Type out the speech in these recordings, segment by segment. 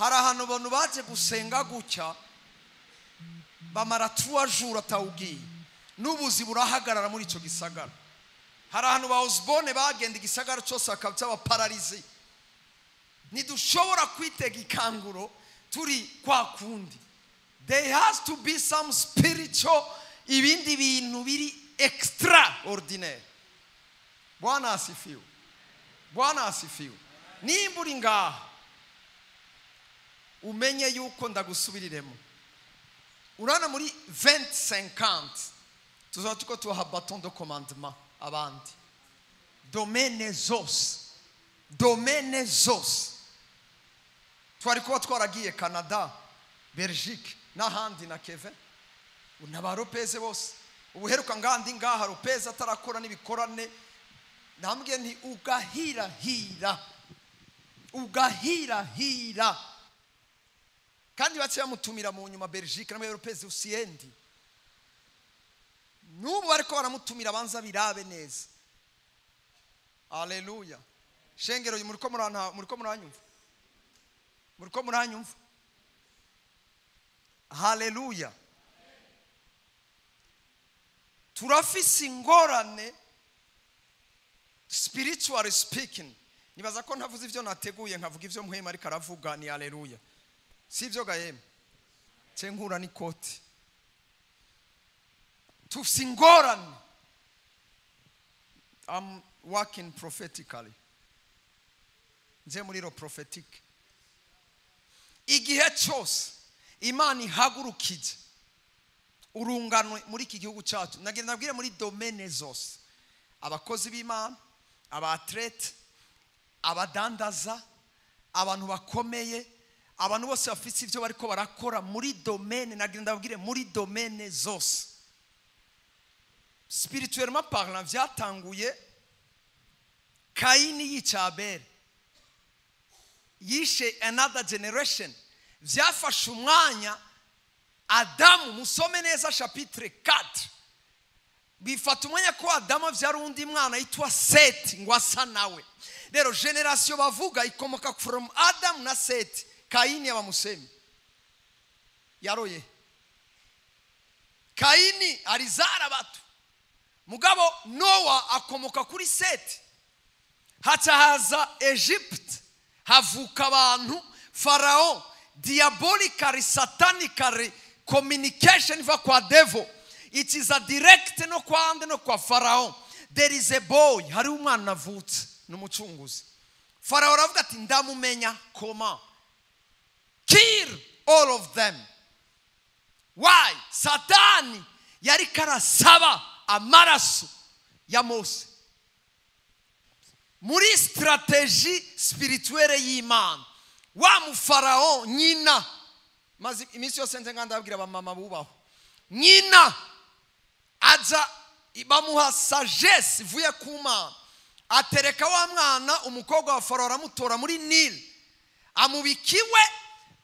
hari ahantu abantu baje gusenga gutya bamara 3 jours atawugiye n'ubuzi burahagarara muri ico gisagara. Hari ahantu ba Osborne bagenda igisagara cyose akabya abapararize. Nidushobora kwitega ikanguro turi kwa kundi. There has to be some spiritual ibindi bintu biri extraordinaire. Bwana asifiwe. Bwana asifiwe. Nimba uri ngaha umenye yuko ndagusubiriremo. Urana muri 2050 tuzaba tuko tuha bâton de commandement abandi. Domaine zose. Twari kuba twaragiye Canada, Belgique n'ahandi na Kevin. Unabaropeze bose. Ubuheruka ngandi ngaha ropeze atarakora nibikorane. Nambwiye nti ugahira. Kandi baciye mutumira mu nyuma Belgique na Europeze usiendi. Nubu ariko baramutumira banza birabe neza. Haleluya. Shengero muriko muranyumva. Haleluya. Turafise ingorane spiritually speaking. Nibaza ko ntavuze ivyo nateguye nkavuga ivyo muhema ariko aravuga ni haleluya. Sivyo gahema. Cenkura ni koti. Tufise ingorane. I'm working prophetically. Nje muri ro prophetic. Igihe cyose Imana ihagurukije urunganwe muri iki gihugu cyacu. Nagenda nabwire muri domaine zose. Abakozi b'Imana, abatlete, abadandaza, abantu bakomeye, abantu bose bafite ivyo bariko barakora muri domaine. Nagenda nabwire muri domaine zose. Spirituellement parlant vyatanguye Kaini yica Abeli. Yishe another generation. Vyafashe umwanya Adamu, musome neza chapitre 4. Bifata umwanya ko Adamu avyara undi mwana yitwa Seti ngo asa nawe. Rero generation bavuga ikomoka from Adam na Seti. Kaini abamusemi yaroye. Kaini alizara batu. Mugabo Noah akomoka kuri Seti. Hacha haza Egypt havuka abantu Pharaoh, diabolically satanically communication va kwa devil. It is a direct no kwa ande no kwa Pharaoh. There is a boy, hari umwana navutse n'umucunguzi. Pharaoh aravuga ati ndamumenya koma. Kill all of them. Why? Satani yari karasaba amaraso ya Mose. Muri strategie spirituelle y'Imana wa mu Pharaoh nyina mazi imisi yose nze ngandabwira abamama bubaho nyina aza ibamuha sagesse vuye kuma atereka wa mwana umukobwa wa Pharaoh aramutora muri Nile amubikiwe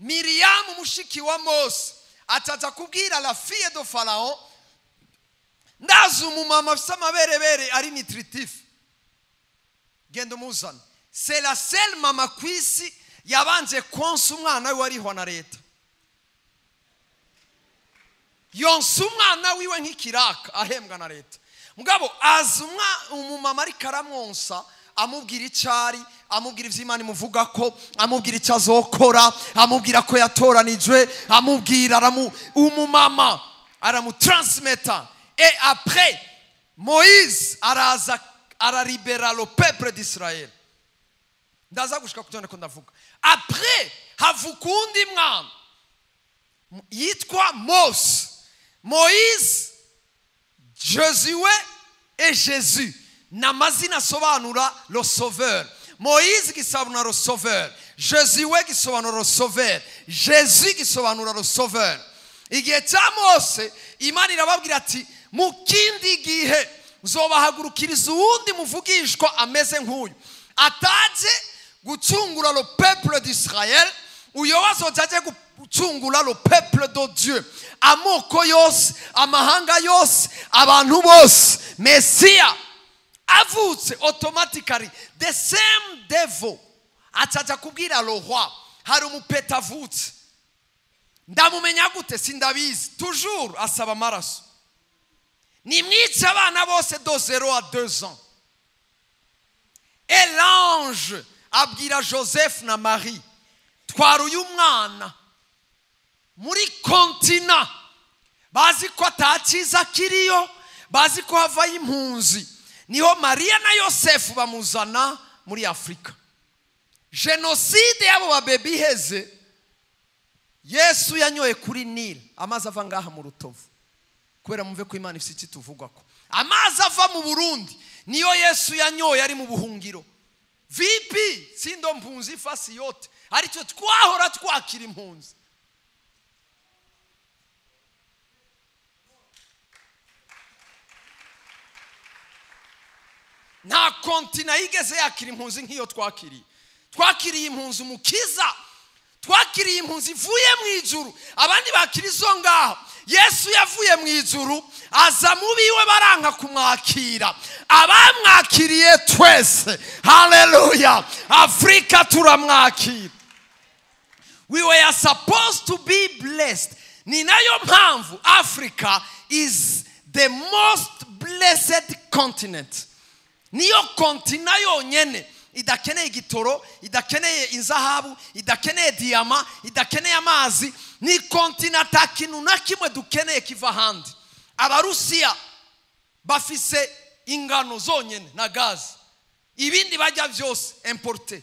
Miriam mushiki wa Mose ataza kubwira la fille de Pharaoh ndazi umumama afite amaberebere ari nutritif gendo muzana. C'est la seule mama kwisi yabanje konsa umwana we wariho na leta. Yonsa umwana wiwe nk'ikiraka ahembwa na leta. Mugabo azumwa umumama ari karamwonsa amubwira icari, amubwira ivy'Imana imuvuga ko, amubwira icazokora, amubwira ko yatoranijwe, amubwira umumama aramutransmeta. Et après Moïse araza aralibera le peuple d'Israël. Ndaza gushika kutone ko ndavuga. Après havukundi mwana yitwa Mose. Moïse, Josué et Jésus. Namazina sobanura le sauveur. Moïse gisobanura le sauveur. Josué gisobanura le sauveur. Jésus gisobanura le sauveur. Igihe cya Mose Imana irababwira ati mukindi gihe uzobahagurukiriza uwundi muvugishwa ameze nk'uyu ataje gucungura le peuple d'Israël uyo wazojaje gucungura le peuple de Dieu amoko yose amahanga yose abantu bose Messiah avutse automatically the same devil ataja kubwira le roi hari umupeta avutse ndamumenya gute sindabizi toujours asaba amaraso nimwice abana bose do 0 à 2 ans et l'ange abwira Joseph na Marie twara uyu mwana muri kontina bazi ko atakiza kiriyo bazi ko havayo impunzi niho Maria na Yosefu bamuzana muri Afrika genocide yabo babebi heze Yesu yanyoye kuri Nile amazi ava ngaha mu Rutovu kubera mumve ko Imana ifite kituvugwa ko amazi ava mu Burundi niyo Yesu yanyoye ari mu buhungiro vipi sindo mpunzi fasi yote aricyo twahora twakira impunzi nta kontina yigeze yakira impunzi nk'iyo twakiriye impunzi umukiza twakiriye impunzi ivuye mu ijuru abandi bakira izo ngaho Yesu yavuye mu ijuru aza mu biwe baranka kumwakira abamwakiriye twese haleluya Afrika turamwakira we were supposed to be blessed ni nayo mpamvu Africa is the most blessed continent niyo kontina yonyene idakeneye igitoro idakeneye inzahabu idakeneye diyama idakeneye amazi ni kontina takintu na kimwe dukeneye kiva handi abarusiya bafise ingano zonyene na gazi ibindi bajya byose importe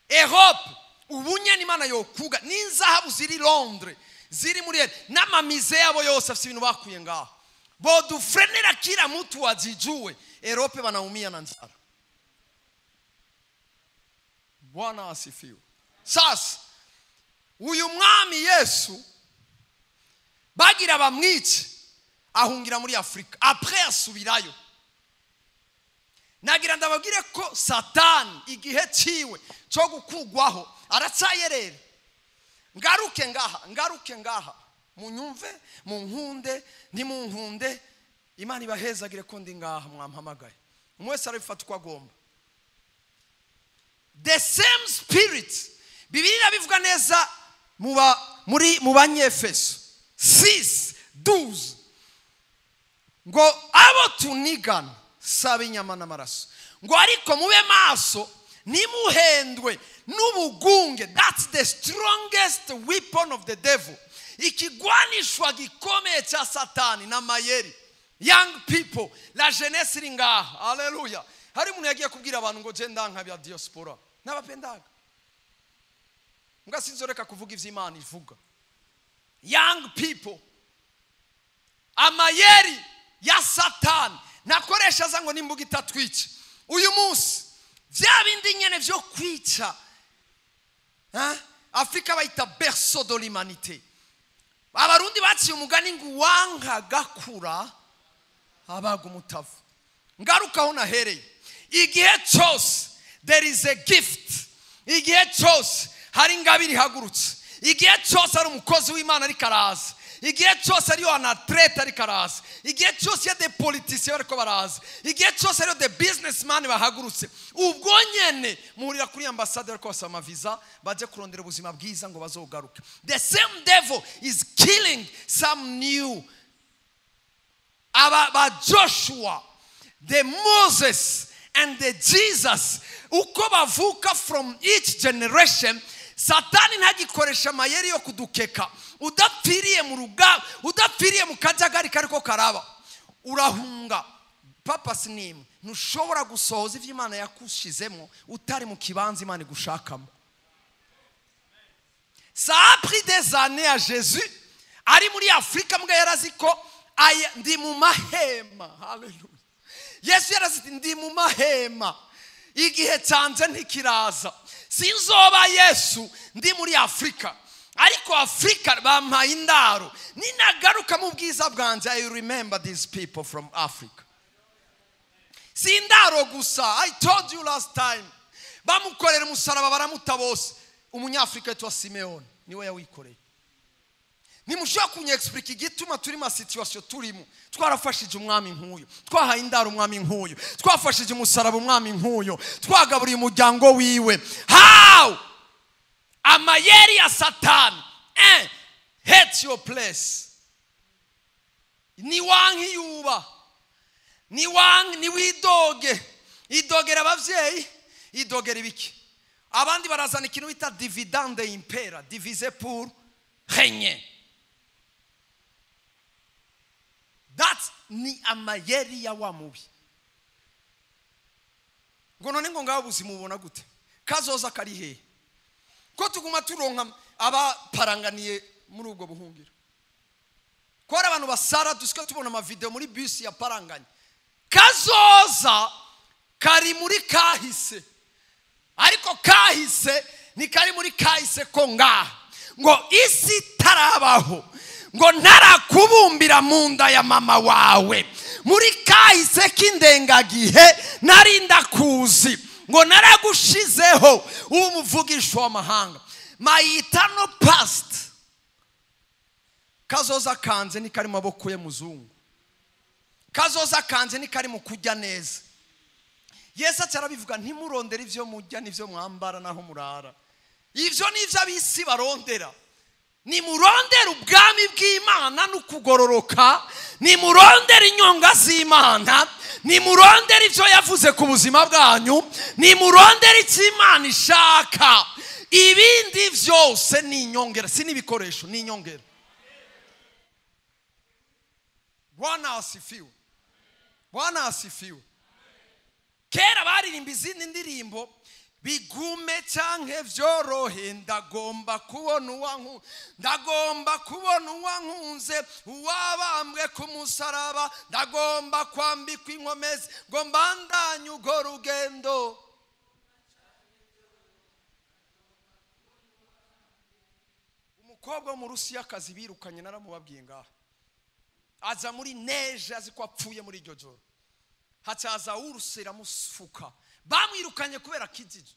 Europe ubunye n'Imana yokuga n'inzahabu ziri Londres ziri muri n'amamize yabo yose afite ibintu bakuye ngaho bodufrenera kila mtu ajijue Europe wanaumia na njara Bwana asifiwe sasa uyu mwami Yesu bagira bamwice ahungira muri Afrika après asubirayo nagira ndababwire ko Satani igihe ciwe cyo gukugwaho aratsayerera ngaruke ngaha munyumve munkunde ntimunkunde Imana ibahezagire ko ndi ngaha mwampamagaye umwese arabifata uko agomba the same spirit Bibiliya bivuga neza mu Banyefeso 6:12 ngo abo tunigana sabe inyama n'amaraso ngo ariko mube maso nimuhendwe n'ubugunge that's the strongest weapon of the devil ikigwanishwa gikomeye cha Satani na mayeri young people la jeunesse ringa haleluya hari umuntu yagiye kubwira abantu ngo je ndanka bya diaspora nabapendaga nga sinzoreka kuvuga ivy'Imana ivuga young people amayeri ya Satani nakoresha zango nimbuga itatwica uyu munsi vya bindi nyene vyo kwica Afrika bayita berceau de l'humanité abarundi baciye umugani ngo wanka gakura abaga umutavu ngarukaho nahereye igihe cyose there is a gift igihe cyose hari ingabire ihagurutse igihe cyose ari umukozi w'Imana ari karaza igihe cyose ari anatreta ari karaza igihe cyose ya de politiciens ariko baraza igihe cyose ari de businessman bahagurutse ubwo nyene muhurira kuri ambassadeur ko basama visa baje kurondera ubuzima bwiza ngo bazogaruke the same devil is killing some new aba Joshua the Moses and the Jesus uko bavuka from each generation Satani ntagikoresha mayeri yo kudukeka udapfiriye mu ruga udapfiriye mu kajagari kariko karaba urahunga papa sinimwe ntushobora gusohoza ivy'Imana yakushizemo utari mu kibanza Imana igushakamo ça a pris des années à Jésus ari muri Afrika mbwa yaraziko ndi mu mahema haleluya Yesu yaraziti ndi mu mahema igihe canje ntikiraza sinzoba Yesu ndi muri Afrika ariko Afrika bampaye indaro ninagaruka mu bwiza bwanje I remember these people from Africa sindaro gusa I told you last time bamukorera umusaraba baramuta bose umunyafrika yitwa Simeon niwe yawikoreye nimushaka kunyexplique igituma turi ma situation turimo twarafashije umwami nkuyo twahaye indaro umwami nkuyo twafashije umusaraba umwami nkuyo twagaburiye umuryango wiwe how amayeri ya satani. Hate your place. Ni wanki yuba, ni widoge, idogera abavyeyi, idogera ibiki. Abandi barazana ikintu bita dividende impera, divisé pour régner. That's ni amayeri ya wa mubi. Ngo none ngo ngabo buzimu ubona gute? Kazoza kari he? Ko tuguma turonka abaparanganiye muri ubwo buhungiro. Ko ari abantu basara dusika tubona ama video muri bus ya paranganye. Kazoza kari muri kahise. Ariko kahise ni kari muri kahise ko ngaha. Ngo isi tarabaho. Ngo narakubumbira mu nda ya mama wawe. Muri kahise k'indengagihe narinda kuzi. Ngo naragushizeho umuvugisho w'amahanga. My eternal past. Kazoza kanze ni kari maboko ye muzungu. Kazoza kanze ni kari mu kujya neza. Yesu cyarabivuga ntimurondera ivyo mujya nivyo mwambara naho murara. Ivyo nivyo abisi barondera. Ni murondera ubwami bw'Imana n'ukugororoka, ni murondera inyonga z'Imana, ni murondera ivyo yavuze ku buzima bwanyu, ni murondera icyo Imana ishaka. Ibindi vyose ni inyongera, si n'ibikoresho, ni inyongera. Bwana asifiwe. Bwana asifiwe. Kera baririmba izindi ndirimbo bigume canke vyorohe ndagomba kubona uwankunze uwabambwe ku musaraba ndagomba kwambikwa inkomezi ngo mbandanye urwo rugendo. Umukobwa wo mu Rusiyakazi birukanye naramubabwiye ngaha. Aza muri neje azi ko apfuye muri iryo joro. Hacaza urusira mufuka. Bamwirukanye kubera kijiji.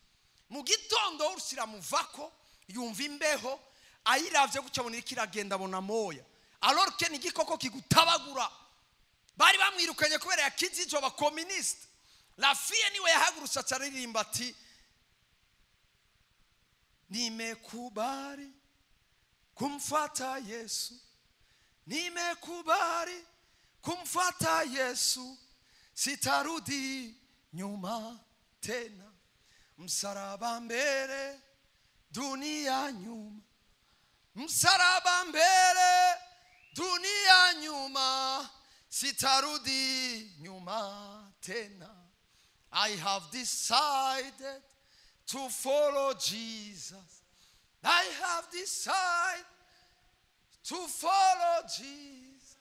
Mu gitondo urusira muvako yumva imbeho ayiravye gucabonera kiragenda bona moya. Alors que ni gikoko kigutabagura. Bari bamwirukanye kubera ya kijiji aba communist. La fille niwe yahagurutsa cyaririmba ati nimekubali kumfuata Yesu. Nimekubali kumfuata Yesu. Sitarudi nyuma tena. Msalaba mbele, dunia nyuma. Msalaba mbele, dunia nyuma. Sitarudi nyuma tena. I have decided to follow Jesus. I have decided to follow Jesus.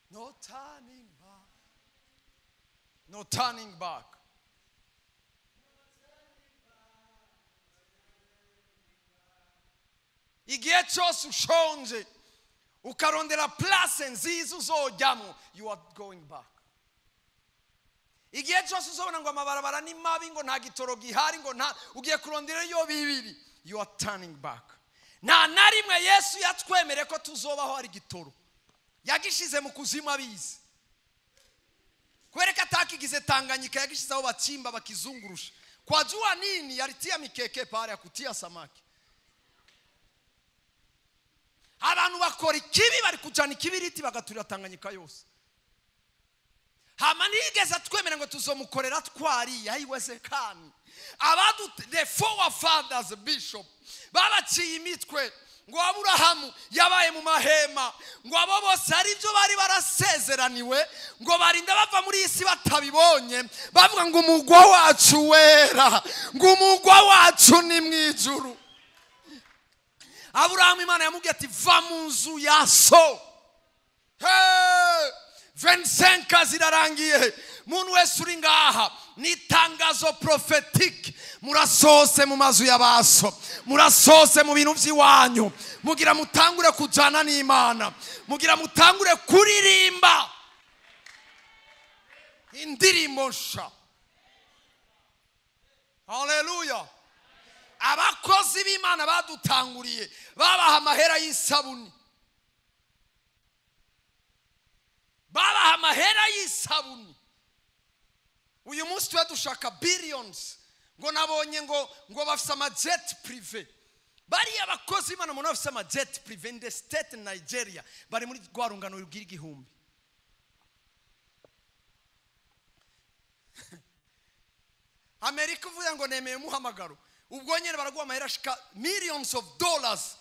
No turning back. No turning back. Igihe cyose ushonje ukarondera place nziza uzojyamo, you are going back. Igihe cyose uzobona ngo amabarabara ni mabi ngo nta gitoro gihari ngo nta ugiye kurondera yo bibiri, you are turning back. Na narimwe Yesu yatwemere ko tuzobaho ari gitoro. Yagishize mu kuzimu abizi. Kwereka atakigize Tanganyika yagishizaho batsimba bakizungurusha. Kwa jua nini yalitia mikeke pale ya kutia samaki. Abantu bakora ikibi bari kujana ikibiriti bagaturira Tanganyika yose. Hamanigeza twemera ngo tuzomukorera twari ayiwezekani. The forefathers bishop babaciye imitwe ngo Aburahamu yabaye mu mahema ngo abo bose ari byo bari barasezeraniwe ngo barinda bava muri isi batabibonye bavuga ngo umugwa wacu wera ngo umugwa wacu ni mwijuru. Aburahamu Imana yamubwiye ati va mu nzu ya so. 25 zirarangiye. Muntu wese uri ngaha ni tangazo prophetique. Murasose mu mazu y'abaso, murasose mu bintu by'iwanyu, mugira mutangure kujana n'Imana, mugira mutangure kuririmba indirimbo nsha. Hallelujah. Abakozi b'Imana badutanguriye babaha amahera y'isabuni. Babaha amahera y'isabuni. Uyu munsi twa dushaka billions. Ngo nabonye ngo bafise ama jet privé. bariya abakozi b'Imana mu nafise ama jet privé in the state in Nigeria bari muri rwarungano rubwira igihumbi. Amerika uvuye ngo nemeye muhamagaro ubwo nyene baraguha amahera ashika millions of dollars.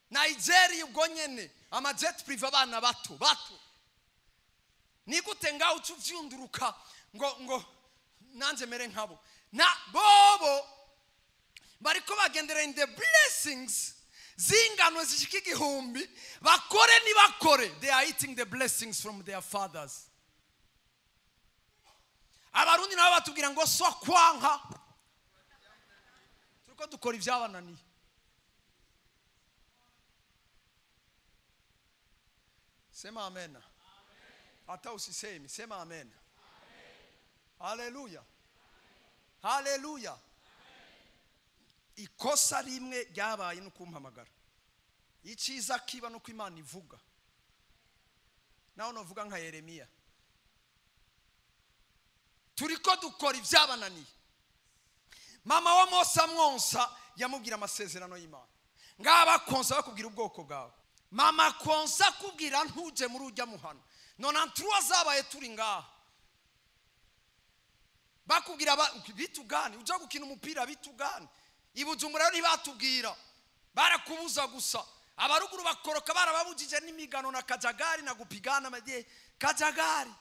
Nigeria ubwo nyene ama jet privé abana bato nigute ngaho uvyunduruka ngo nanje mere nkabo na bobo bariko bagendera in the blessings zingano zishika igihumbi bakore ni bakore. They are eating the blessings from their fathers. Abarundi nabo batubwira ngo so kwanka turiko dukora ivyabananiye. Sema amen. Hata usisemi sema amen. Haleluya. Haleluya. Ikosa rimwe ryabaye no kumpamagara. Iciza kiba no kw'Imana ivuga. Naho novuga nka Yeremiya. Turiko dukora ivyabananiye. Mama wa Mose amwonsa yamubwira amasezerano y'Imana. Ngaba konsa bakubwira ubwoko bwawe. Mama konsa kubwira ntuje muri ujya muhana. Nona ntruwa zabaye turi ngaha. Bakubwira bitugani uja gukina umupira bitugani. Ibujumbura ntibatubwira. Barakubuza gusa. Abaruguru bakoroka barababujije n'imigano na kajagari na gupigana amagiye kajagari.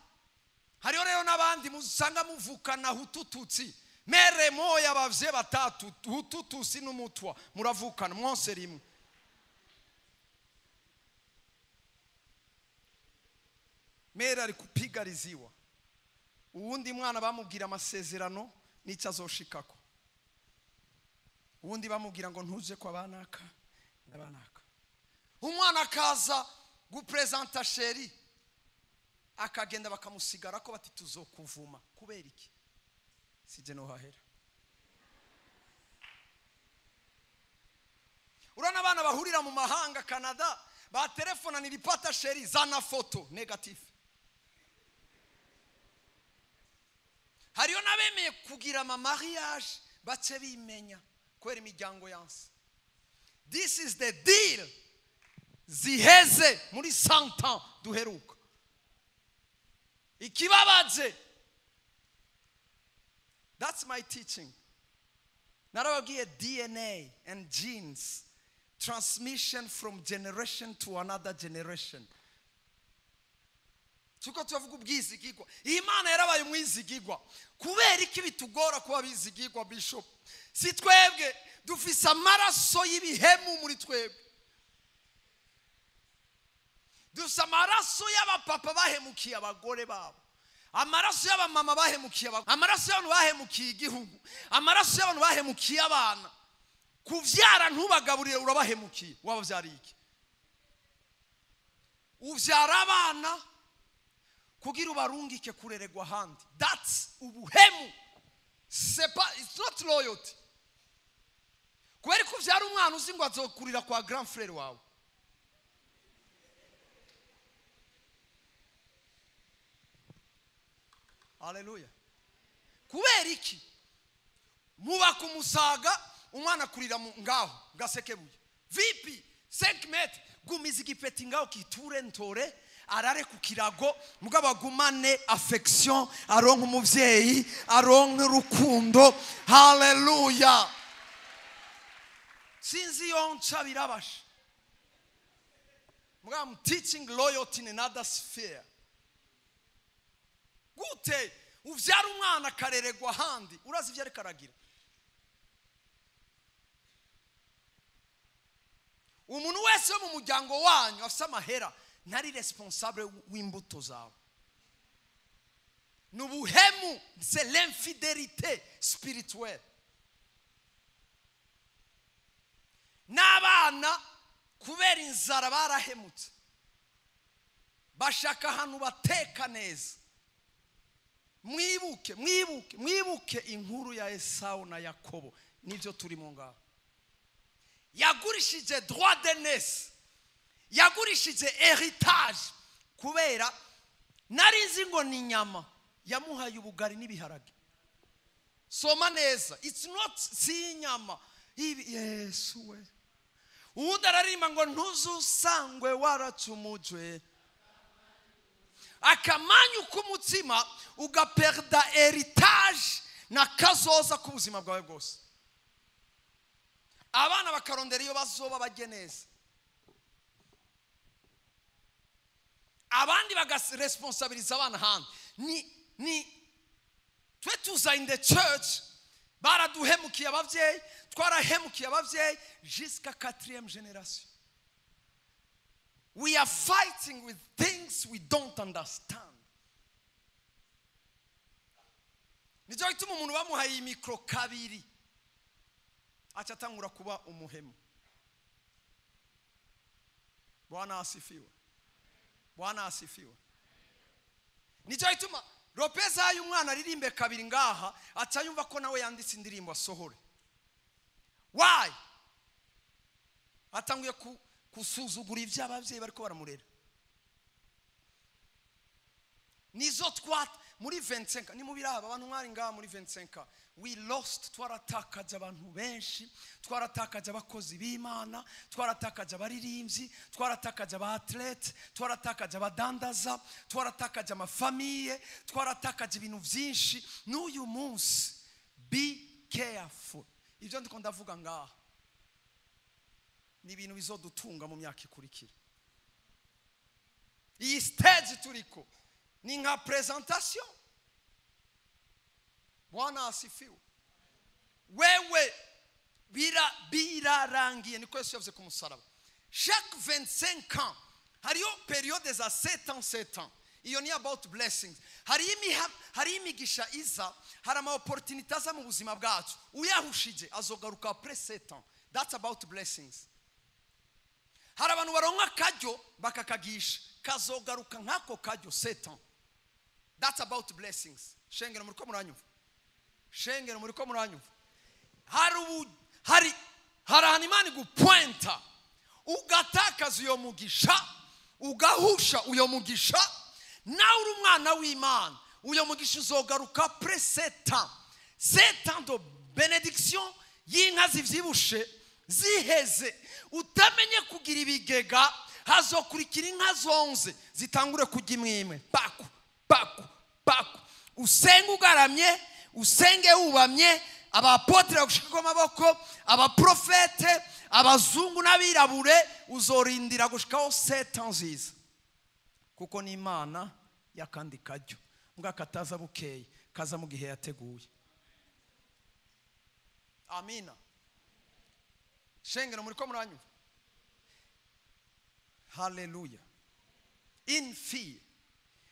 Hariyo rero nabandi musanga muvukana hutututsi. Mere moya bavye batatu hututusi n'umutwa muravukana mwose rimwe. Mere ari kupigariziwa. Uwundi mwana bamubwira amasezerano n'icyo azoshikako. Uwundi bamubwira ngo ntuje kwa banaka n'abanaka. Umwana akaza gupresenta sheri akagenda bakamusigara ko bati tuzokuvuma kubera iki sije no hahera. Urana abana bahurira mu mahanga Canada ba telefona nilipata sheri zana foto negative. Hariyo nabemeye kugira ama mariage bace bimenya kwera imiryango yanse. This is the deal ziheze muri 100 ans duheruka. Ikibabaje. That's my teaching. Narababwiye DNA and genes transmission from generation to another generation. Tuko tuvuga ubwizigirwa. Imana yarabaye umwizigirwa. Kubera iki bitugora kuba bizigirwa bishop? Si twebwe dufise amaraso y'ibihemu muri twebwe. Dufise amaraso y'abapapa bahemukiye abagore babo. Amaraso y'abamama bahemukiye abagore. Amaraso y'abantu bahemukiye igihugu. Amaraso y'abantu bahemukiye abana. Kuvyara ntubagaburire urabahemukiye. Wabavyariye iki? Uvyara abana kugira ubarungike kureregwa handi. That's ubuhemu. It's not loyalty. Kubera kuvyara umwana uzi ngo azokurira kwa grand frère wawe. Haleluya. Kubera iki? Muba kumusaga umwana kurira ngaho gasekebuye. Vipi 5 metres gumiza igipeti ngaho kiture ntore arare ku kirago mugabo agumane affection aronka umuvyeyi aronka urukundo. Haleluya. Sinzi yonca birabasha. Mugabo I'm teaching loyalty in another sphere. Gute uvyara umwana kareregwa handi urazi ivyo ariko aragira. Umuntu wese mu muryango wanyu afite amahera ntari responsable w'imbuto zawe. Nubuhemu, c'est l'infidélité spirituelle. N'abana kubera inzara barahemutse bashaka ahantu bateka neza. Mwibuke inkuru ya Esau na Yakobo nivyo turimo ngaho. Yagurishije droit d'aînesse, yagurishije héritage kubera narizi ngo ni nyama yamuhaye ubugari n'ibiharage. soma neza, it's not si inyama yesu we. Uwundi ararimba ngo ntuzusangwe waracumujwe akamanyu k'umutima ugaperda heritage na kazoza k'ubuzima bwawe bwose. Abana bakarondera iyo bazoba bageneza, abandi bagasresponsabiliza abana handi. Ni twe tuza in the church baraduhemukiye abavyeyi, twarahemukiye abavyeyi jusqu'à 4e génération. We are fighting with things we don't understand. Nijo gituma umuntu bamuhaye imikro kabiri acatangura kuba umuhemu. Bwana asifiwe. Bwana asifiwe. Nijo gituma Ropeza y'umwana aririmbe kabiri ngaha atayumva ko nawe yanditse indirimbo asohore. Why? Atanguye kusuzugura ivy'abavyeyi bariko baramurera. Nizo twat muri 25 ni mubiraba abantu mwari ngaha muri 25 we lost, twaratakaje abantu benshi, twaratakaje abakozi b'Imana, twaratakaje abaririmbyi, twaratakaje abathlete, twaratakaje abadandaza, twaratakaje amafamiye, twaratakaje ibintu byinshi. N'uyu munsi be careful. Ibyo ndiko ndavuga ngaha ni ibintu bizodutunga mu myaka ikurikira. Iyi stage turiko ni nka presentation. Bwana asifiwe. Wewe birarangiye niko Yesu yavuze ku musaraba. Chaque 25 ans hariyo periode za 7 ans. Iyo ni about blessings. Hari imigisha iza, hari ama opportunities mu buzima bwacu. Uyahushije azogaruka après 7 ans. That's about blessings. Hari abantu baronka kajyo bakakagisha kazogaruka nkako kajyo 7 ans. That's about blessings. Shengero muri ko muranyumva. Shengero muri ko muranyumva. Hari hanimani gupointa ugatakaza uyo mugisha, ugahusha uyo mugisha, na uri umwana w'Imana uyo mugisha uzogaruka après 7 ans. 7 ans de bénédiction y'inka zivyibushe ziheze, utamenye kugira ibigega, hazokurikira inka zonze zitangure kujya imwimwe paku paku paku. Usenge ugaramye, usenge ubamye, abapotre gushika amaboko, abaprofete, abazungu n'abirabure, uzorindira gushikaho 7 ans ziza. Kuko ni Imana yakandi kajyo mbwa kataza bukeye kaza mu gihe yateguye. Amina. Shengero muri ko muranyumva. Hallelujah. In fille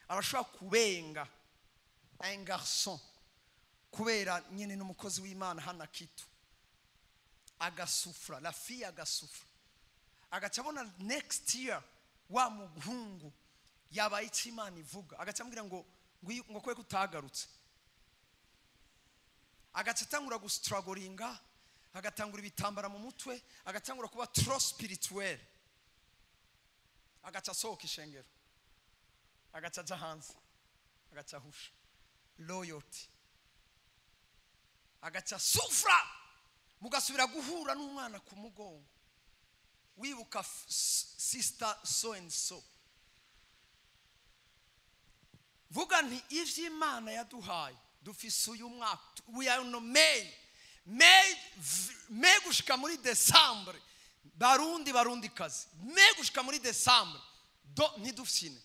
arashobora kubenga un garçon kubera nyene n'umukozi w'Imana hana kitu agasufra, la fille agasufra, agacabona next year wa muhungu yabaye Imana ivuga, agacambwira ngo kwe kutagarutse, agacatangura gustrugglinga, agatangura ibitambara mu mutwe, agatangura kuba trop spirituel, agacasohoka ishengero, agacaja hanze, agacahusha loyalty, agaca sufra, mugasubira guhura n'umwana ku mugongo wibuka sister so and so. Vuga nti ivy'Imana yaduhaye dufise uyu mwaka, we are no May gushika muri December, barundi kazi, May gushika muri December ntidufyine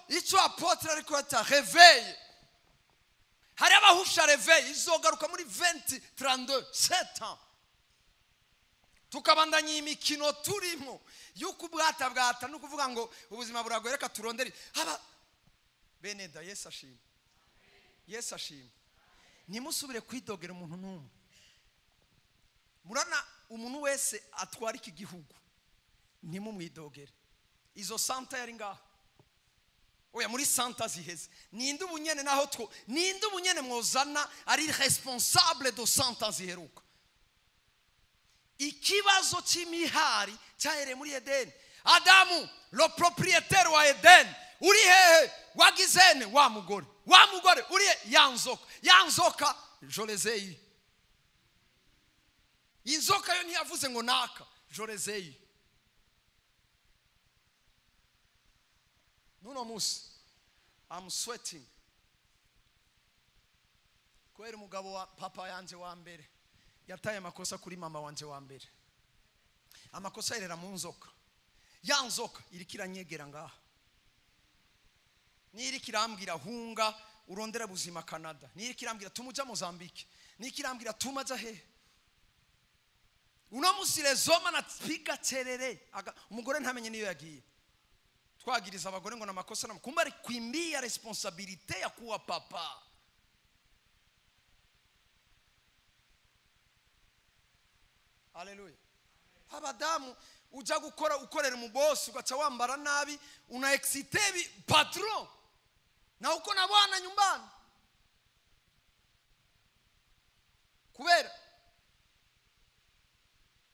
ico apotre ariko ata réveil. Hari abahusha réveil izogaruka muri 2032 7 ans. Tukabandanya imikino turimo yuko bwata no kuvuga ngo ubuzima buragwereka turondere haba beneda. Yesu ashimwe. Yesu ashimwe. Nimusubire kwidogera umuntu n'umwe. Murana umuntu wese atwara iki gihugu nimumwidogere. Izo santa yari ngaho, oya muri santa ziheze, ninde ubunyene naho ninde ubunyene mwozana ari responsable de santa ziheruka. Ikibazo cy'imihari cyahere muri Edeni. Adamu, le propriétaire wa Eden, uri hehe wagizene wa mugore uri yanzoka jolezeyi inzoka yo ntiyavuze ngo naka jolezeyi nuno musi I'm sweating kwera umugabo wa papa yanje wa mbere yataye amakosa kuri mama wanje wa mbere amakosa yerera mu nzoka ya nzoka irikira nyegera ngaha nirikirambwira hunga urondera buzima Canada nirikirambwira tumuja Mozambique nirikirambwira tumaja he uno musire zoma na piga terere umugore ntamenye niyo yagiye twagiriza abagore ngo namakosa kumba ari kwimbia responsabilité ya kuwa papa Haleluya abadamu uja ukorera mu boss ugaca wambara nabi una excite patron na uko na bwana nyumbani kubera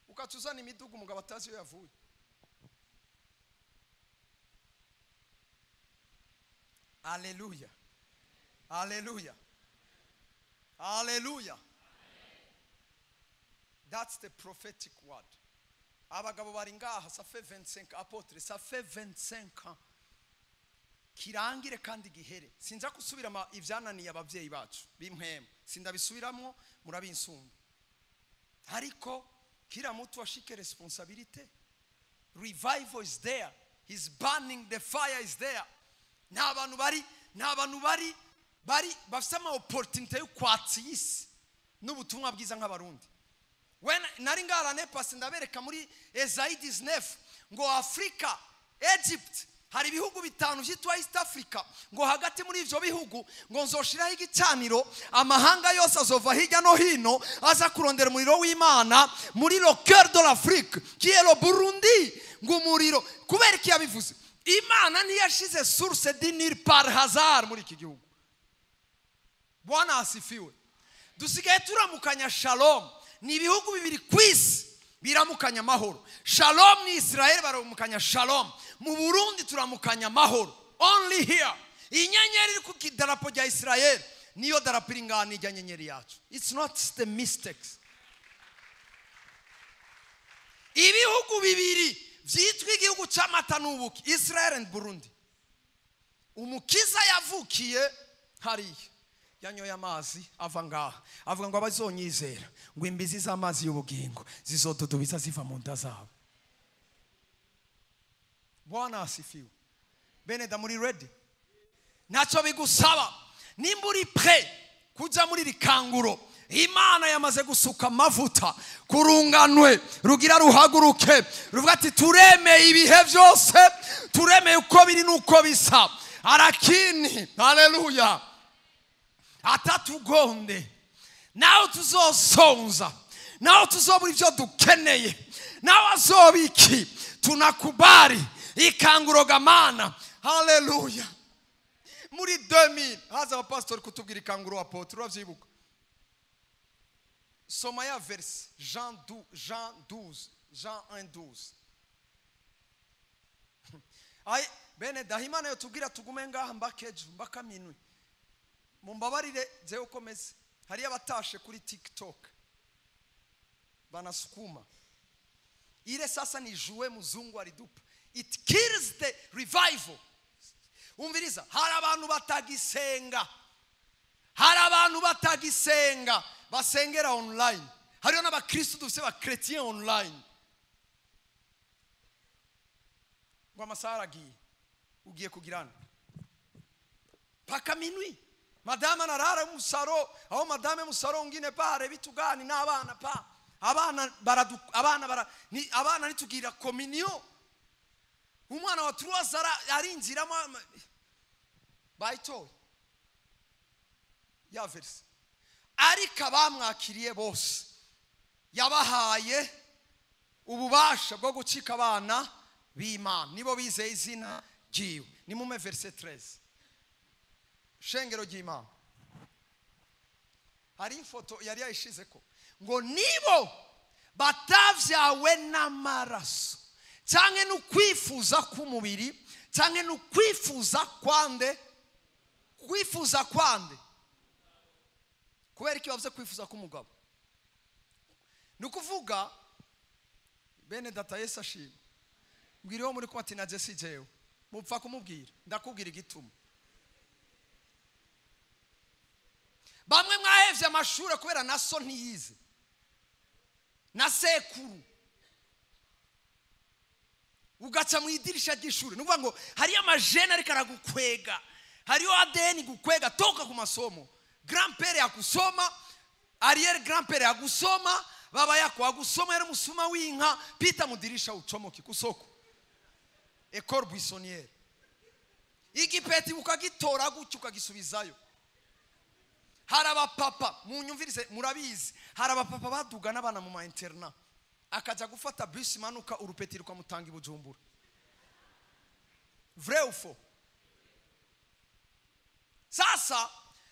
ukatuzana imidugu umugabo atazi yo yavuye Haleluya Haleluya Haleluya That's the prophetic word. Abagabo bari ngaha ça fait 25 apôtres, ça fait 25 ans. Kirangire kandi gihere. Sinza kusubira ivyananiye abavyeyi bacu bimpema. Sindabisubiramo murabinsumba. Ariko kira mutu ashike responsibility. Revival is there. He's burning, the fire is there. N'abantu bari bafite ama opportunity yo kwatsiyisi n'ubutumwa bwiza nk'abarundi. When naringara nepasi ndabereka muri Esayi 19 ngo Afrika Egypt hari bihugu bitanu byitwa East Africa ngo hagati muri ivyo bihugu ngo nzoshiraho igicaniro amahanga yose azova hirya no hino aza kurondera umuriro w'Imana muri le cœur de l'Afrique qui est le Burundi ngo umuriro kubera iki yabivuze Imana ntiyashize source d'inir par hasard muri iki gihugu Bwana asifiwe dusigaye turamukanya shalom ni ibihugu bibiri kwisi biramukanya mahoro shalom ni Israel baramukanya shalom mu Burundi turamukanya mahoro only here inyenyeri iri ku kidarapo rya Israel niyo darapo ingana ijya nyenyeri yacu it's not the mistakes ibihugu bibiri byitwa igihugu cy'amata n'ubuki Israel and Burundi umukiza yavukiye hariya yanyoye amazi ava ngaha avuga ngo abazonyizera ngo imbizi z'amazi y'ubugingo zizodudubiza ziva mu nda zabo Bwana asifiwe Beneda muri ready naco bigusaba nimba uri pre kuja muri rikanguro Imana yamaze gusuka amavuta kurunganwe rugira ruhaguruke ruvuga ati turemeye ibihe byose turemeye uko biri nuko bisa arakini haleluya atatugonde naho tuzosonza naho tuzobura ibyo dukeneye naho azobiki tunakubali ikanguro gamana haleluya muri 2000 haza abapastori kutubwira ikanguro apotre urabyibuka soma ya verse Jean 1:12 ay bene dahimana yotubwira tugume ngaha mbakeje mbakaminwe mumbabarire je ukomeze hari abatashe kuri TikTok banasukuma ile sasa ni jouer muzungu alidupa it kills the revival umviriza hari abantu batagisenga basengera online hariyo n'abakristo dufise ba chrétien online ngo amasaragiye ugiye kugirana paka minui madama narara musaro aho madame musaro ngine pare bitugani n'abana pa abana nitugira communion umwana wa 3 zara arinjiramo baito ya verse ariko bamwakiriye bose yabahaye ububasha bwo gucika abana b'Imana nibo bizeye izina giwe ni mu verse 13 shengero ry'Imana hari ifoto yari yayishizeko ngo nibo batavyawe n'amaraso canke n'ukwifuza k'umubiri cyangwa ni ukwifuza kwande? Kwifuza kwande? Kubera iki bavuze kwifuza k'umugabo? Ni ukuvuga bene data Yesu ashimwe. Mbwiriho muri ko ati na Jesse jewe mupfa kumubwira, ndakubwira igituma. Bamwe mwahevye amashuri kubera naso ntiyize na sekuru, ugaca mu idirisha ry'ishuri. Nuvuga ngo hari amajene ariko aragukwega, hariyo ADN gukwega toka ku masomo. Grand-père yakusoma, arrière grand-père yagusoma, baba yako agusoma, yari musuma w'inka, pita mu dirisha ucomoke kusoko. École buissonnière. Igipeti ukagitora gutyo ukagisubizayo. Hari abapapa munyumvirize murabizi, hari abapapa baduga n'abana mu ma interna, akaja gufata bus manuka urupeti rukamutanga ibujumbura. Vrai ou faux? Sasa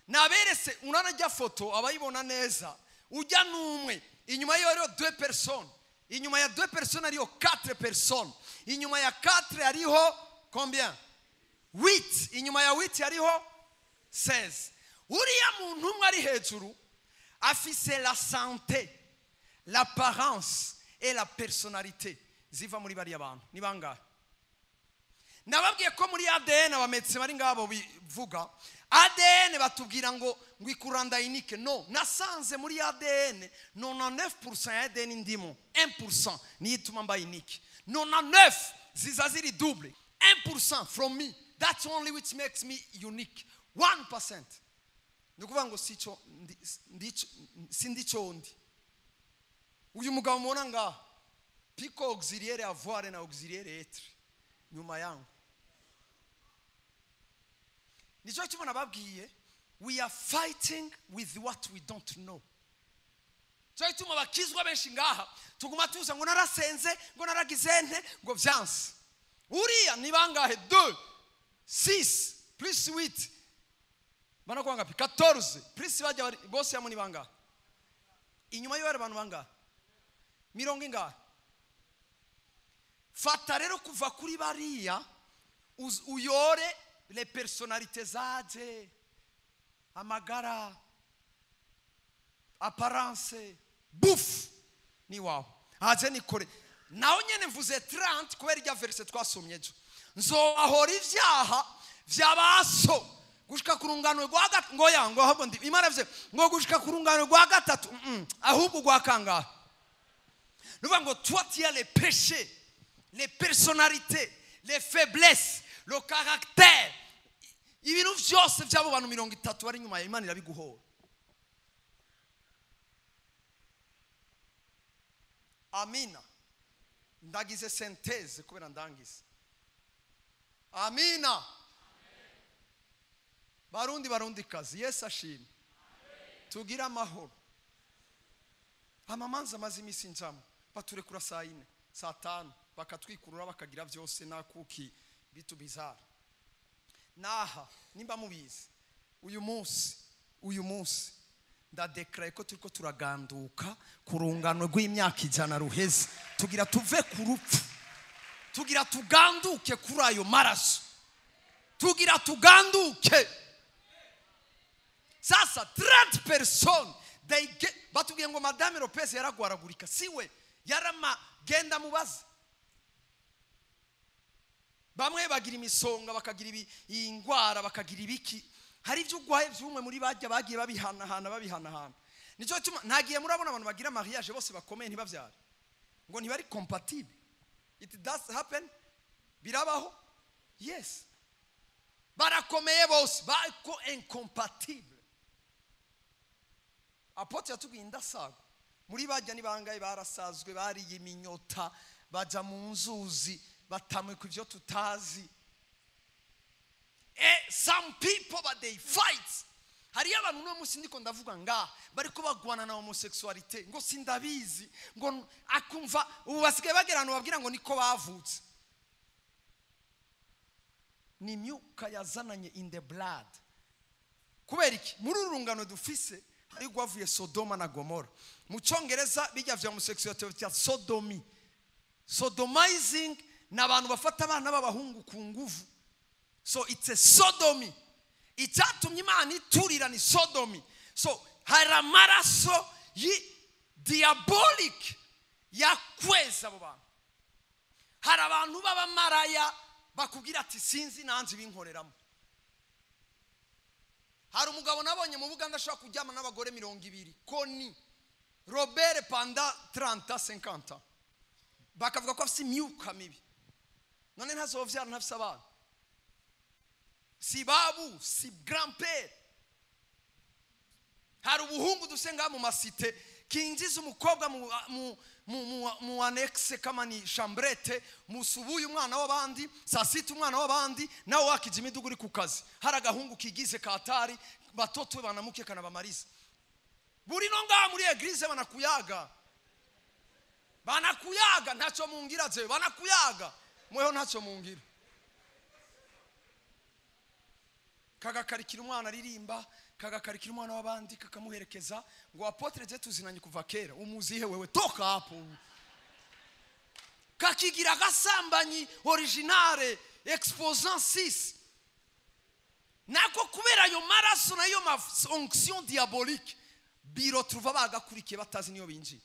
naberese unanajya foto abayibona neza, ujya numwe inyuma yo rero 2 personnes, inyuma ya 2 personnes ariyo 4 personnes, inyuma ya 4 ariho combien? 8, inyuma ya 8 ariho 16. Uriya muntu umwe ari hejuru afise la santé, l'apparence et la personnalité ziva muri bari abantu. Ni bangahe? Nababwiye ko muri ADN abametse bari ngabo bivuga ADN batubwira ngo ikuranda unique. No, nasanze muri ADN 99% ya ADN ndimo, 1% ni ituma mba unique. 99 ziza ziri double, 1% from me, that's only which makes me unique. 1%. Nukuvuga ngo sicho sindicho ndi. Uyu mugabo mubona ngaha piko auxiliaire avoir na auxiliaire être nyuma yangu. Nicho cyumana babwiye, we are fighting with what we don't know. Cyo cyuma bakizwa benshi ngaha tuguma tuza ngo narasenze ngo naragizente ngo vyanse. Uriya ni bangahe? 2 6 plus 8 bana kwanga 14 plus bajya bose ya muni bangahe? Inyuma yo abantu bangahe? 70 ngahe? Fata rero kuva kuri bariya uyore les personnalités zaje, amagara, apparence, bouf ni wao aje nikore. Naho nyene mvuze 30 kubera irya verse twasomye ejo. Nzo ahora ivyaha vyabaso gushika kurungano rwa gatatu ngo yango ahubwo ndi Imana bize ngo gushika kurungano rwa gatatu ahubwo rwa kangahe? Nuvuga ngo toi tu as les péchés, les personnalités, les faiblesses, le caractère, ibintu byose byabo bantu 30 bari nyuma ya Imana irabiguhora. Amina. Ndagize synthèse kubera ndangize. Amina. Barundi kazi Yesu ashimwe. Tugira amahoro. Amamanza mazimisi njamo baturekura saa 4 saa 5 bakatwikurura bakagira byose na kuki bitu bizara. Naha nimba mubizi uyu munsi ndadeclare ko turiko turaganduka kurungano rw'imyaka 100 ruheze, tugira tuve ku rupfu, tugira tuganduke kuri ayo maraso, tugira tuganduke. Sasa 30 personnes batubwiye ngo Madame Lopez yaragwaragurika, siwe yarama genda mubaza. Bamwe bagira imisonga bakagira ingwara bakagira ibiki, hari ibyo ugwaye byumwe muri bajya bagiye babihana. Nico cyuma nagiye murabona abantu bagira mariage bose bakomeye ntibavyara ngo ntibari compatible. It does happen, birabaho. Yes, barakomeye bose bako incompatible. Apote yatubwiye indasago muri bajya ni bangaye barasazwe bari yiminyota baja mu nzuzi batamwe ku byo tutazi. Some people but they fight. Hari abantu no musi ndiko ndavuga nga bari ko bagwana na homosexuality ngo sindabizi ngo akumva ubu basigaye bagerano babwira ngo niko bavutse. Ni myuka yazananye in the blood. Kubera iki muri urungano dufise hari gwavuye Sodoma na Gomora. Mu Cyongereza bijya vya homosexuality vya sodomy. Sodomizing n'abantu bafata abana b'abahungu ku nguvu. So it's a sodomy. Icyatumye Imana iturira ni sodomy. So hari amaraso diabolic yakweza abo bantu. Hari abantu b'abamaraya bakubwira ati sinzi nanze binkoreramo. Hari umugabo nabonye mu Buganda ashaka kujyama n'abagore 200 koni Robert panda 30-50 bakavuga ko afite imyuka mibi. None ntazovyara ntafise abana. Si babu, si grand-père. Hari ubuhungu dusenga mu masite kinjiza umukobwa mu annexe kama ni chambrette musubuye umwana w'abandi sasita umwana w'abandi nawe wakije imidugu uri ku kazi. Hari agahungu kigize katari batoto banamuke kana bamariza. Buri no ngaha muri eglise banakuyaga ntacyo mungira ze banakuyaga mweho ntacyo mungira. Kagakarikira umwana aririmba kagakarikira umwana w'abandi kakamuherekeza ngo apotre je tuzinanye kuva kera umuzihe wewe toka hapo. Kakigira gasambanyi originale exposant 6 nako kubera ayo maraso nayo fonction diabolique biro truva bagakurikiye batazi niyo binji.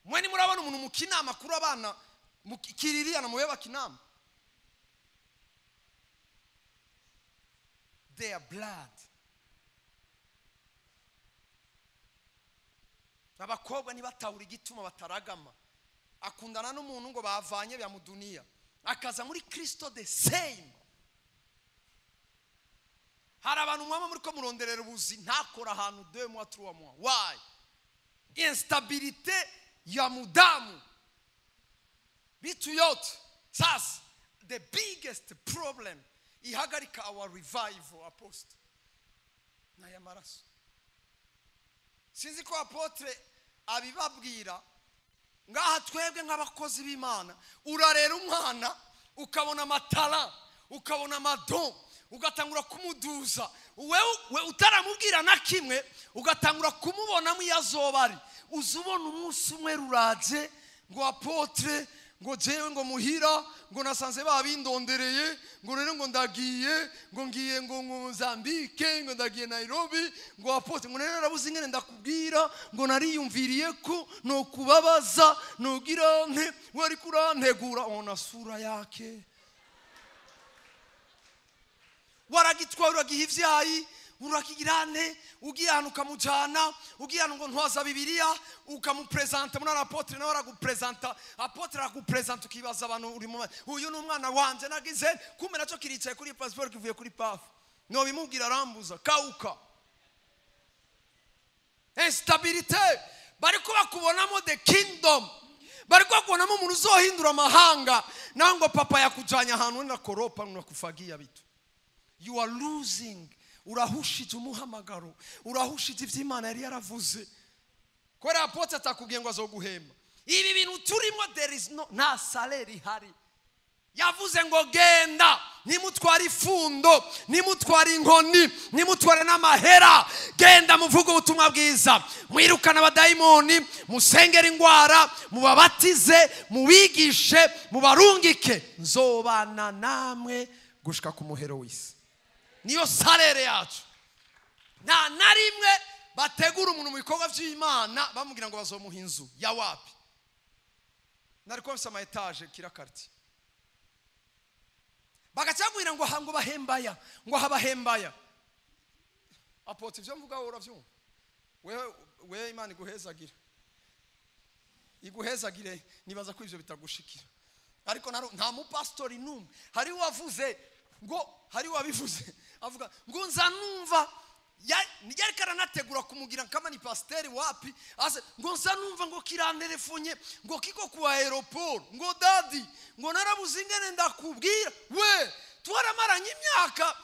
Mweni murabona umuntu mukinama kuri abana mukiririya na mubeba kinama. Their blood. Abakobwa nibatawura igituma bataragama. Akundana n'umuntu ngo bavanye bya muduniya akaza muri Kristo the same. Hari abantu mwama muri ko muronderera ubuzi ntakora ahantu 2 mois 3 mois. Why? Instabilité ya mudamu bitu yote. Sasa the biggest problem ihagarika our revival apostle na ya maraso. Sinzi ko apotre abibabwira ngaha twebwe nk'abakozi b'Imana urarera umwana ukabona amatara ukabona amadon ugatangura kumuduza we utaramubwira na kimwe ugatangura kumubona mu yazobari uzubona umunsi umwe ruraje ngo apotre ngo jewe ngo muhira ngo nasanze babindondereye ngo rero ngo ndagiye ngo ngiye ngo Mozambique ngo ndagiye Nairobi ngo apotre ngo rero rabuze ingene ndakubwira ngo nariyumviriye ko no kubabaza no girante wari kurantegura ona sura yake waragitwara gihivyayi urakigirane ugiyana ukamujana ugiyana ngo ntwaza Bibiliya ukamupresenta muri apotre nawe aragupresenta apotre aragupresenta ukibaza abantu uri mu uyu n'umwana wanje nagize kumbe naco kiricaye kuri passport kivuye kuri paf no bimubwira arambuza kauka instabilité bariko bakubonamo the kingdom bariko bakubonamo umuntu uzohindura amahanga nango papa yakujanya ahantu nakoropa nakufagia bitu. You are losing. Urahushije umuhamagaro urahushije ivy'Imana yari yaravuze ko apotre atakubwiye ngo azoguhemba ibi bintu turimo. There is no na salary hari yavuze ngo genda nimutwara ifundo nimutwara inkoni nimutwara n'amahera genda muvuga ubutumwa bwiza mwirukana abadayimoni musengera ingwara mubabatize mubigishe mubarungike nzobana namwe gushika ku muhero w'isi. Niyo salere yacu. Na rimwe bategura umuntu mu bikorwa by'Imana bamubwira ngo bazomuha inzu ya wapi. Nariko mfise ama etage kira quartier. Bagacagwira ngo hango bahembaya ngo habahembaya. Apotre ivyo mvuga uravyumva. Wewe Imana iguhezagira. Iguhezagire nibaza ko ivyo bitagushikira. Ariko nta mu pastori numwe hari wavuze ngo hari wabivuze avuga ngo nza numva nijya karanategura kumugira kama ni pasteur wapi ase ngo nza numva ngo kiranterefonye ngo kiko ku aeroport ngo dadi ngo narabuze ingene ndakubwira we twaramaranye imyaka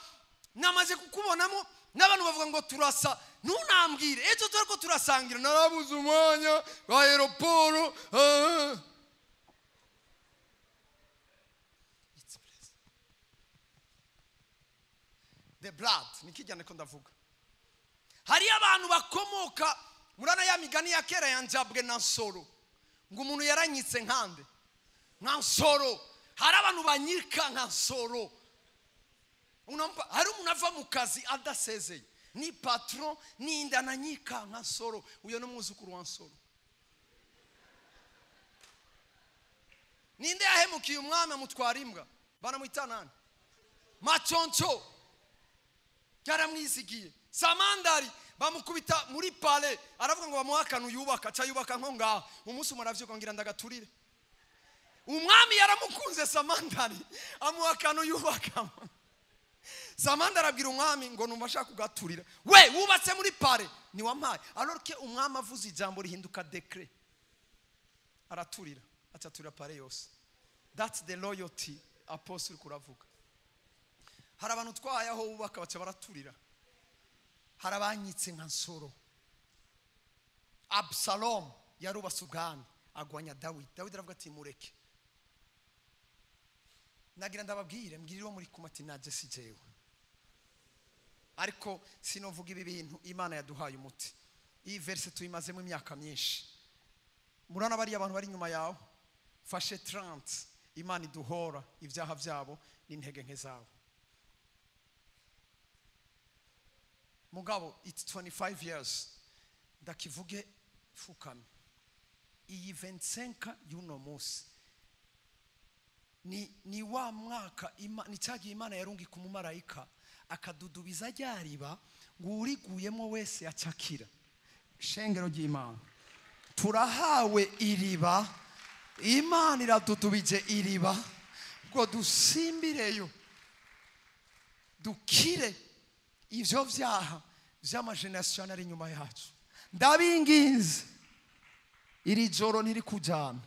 namaze kukubonamo n'abantu bavuga ngo turasa ntunambwire ejo turiko turasangira narabuze umwanya wa aeroport the blood nikijyane ko ndavuga. Hari abantu bakomoka murana ya migani ya kera yanjabwe na nsoro ngo umuntu yaranyitse nkande nka nsoro hari abantu banyika nka nsoro. Hari umuntu ava mu kazi adasezeye, ni patron ni ananyika nka nsoro. Uyo no mwuzukuru wa nsoro. Ninde yahemukiye umwami amutwara imbwa? Banamwita nani? Machoncho. Yaramwizigiye. Samandari bamukubita muri pale, aravuga ngo bamuhakana uyubaka, cyayubaka nko ngaho. Umunsi umuravyo ngira ndagaturire. Umwami yaramukunze Samandari, amuhakana uyubaka. Samandari abwira umwami ngo numashaka kugaturira. We wubatse muri pale ni wampaye. Alors que umwami avuze ijambo rihinduka decret. Araturira, ataturira pale yose. That's the loyalty apostle kuravuga. Hari abantu twaye aho bubaka baca baraturira. Hari abanyitse nka nsoro. Absalom yarubase ubwami agwanya Dawidi. Dawidi aravuga ati mureke. Nagira ndababwire mbwiriro muri kumati naje si jewe. Ariko sinovuga ibi bintu Imana yaduhaye umuti. Iyi verse tuyimazemo imyaka myinshi. Murana bari abantu bari nyuma yawo. Fashe 30 Imana iduhora ibyaha byabo n'intege nke zabo. Mugabo it's 25 years ndakivuge fukame. Iyi 25 y'uno munsi ni wa mwaka ni cyagiye Imana yarungi ku mumarayika akadudubiza ryariba ngo uriguyemo wese yacakira. Shengero ry'Imana turahawe iriba, Imana iradudubije iriba ngo dusimbireyo dukire ivyo vyaha vy'amageneration ari nyuma yacu. Ndabinginze iri joro ntiri kujana.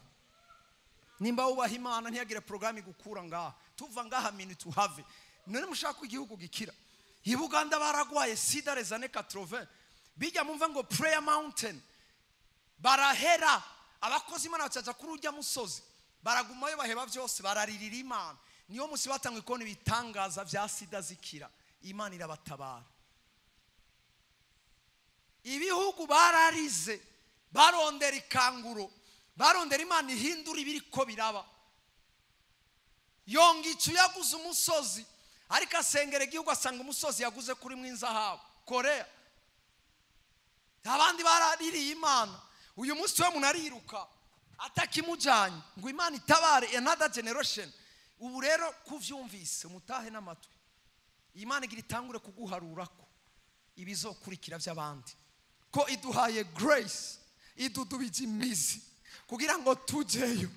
Nimba ubaha Imana ntiyagire programme gukura ngaha. Tuva ngaha minute uhave. None mushaka igihugu gikira. I Buganda baragwaye sida les années 80. Bijya mumva ngo prayer mountain. Barahera abakozi Imana bacaza kurujya musozi. Baragumayo baheba byose bararirira Imana. Niyo musi batangwe kone bitangaza vya sida zikira. Imana irabatabara. Ibihugu bararize barondera ikanguro, barondera Imana ihindura ibiriko biraba. Yongicu yaguze umusozi ariko asengera igihugu asanga umusozi yaguze kuri mwinzahabu Korea. Abandi baraririye Imana. Uyu munsi we munariruka atakimujanye ngo Imana itabare another generation. Ubu rero kuvyumvise mutahe n'amatwi. Imana igira itangure kuguharurako ibizokurikira by'abandi. Ko iduhaye grace, idudubije imizi kugira ngo tujeyo.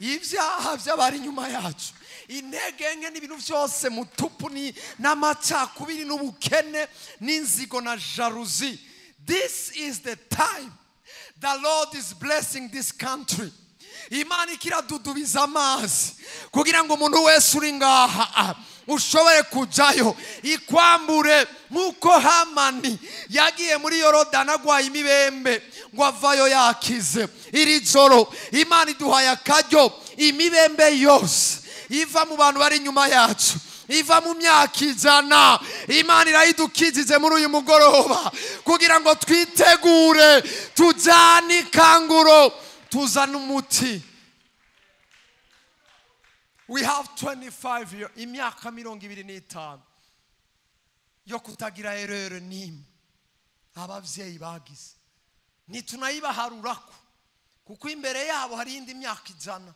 Ibyaha by'abari nyuma yacu, intege nke n'ibintu byose mutupu ni n'amacakubiri n'ubukene n'inzigo na jalousie. This is the time the Lord is blessing this country. Imana ikiradudubiza amazi kugira ngo umuntu wese uri ngaha ushobore kujayo ikwambure nkuko Hamani yagiye muri Yorodani agwaye imibembe ngo avayo yakize. Iri joro Imana iduhaye akaryo imibembe yose iva mu bantu bari nyuma yacu, iva mu myaka 100, Imana irayidukijije muri uyu mugoroba kugira ngo twitegure tujane ikanguro tuzana umuti. We have 25 years, imyaka 25 yo kutagira erreur nimwe abavyeyi bagize. Nitunayibaharurako kuko imbere yabo hari indi myaka 100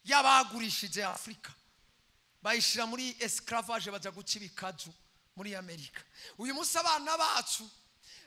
yabagurishije Afrika bayishira muri esclavage baja gucibikaju muri Amerika. Uyu munsi abana bacu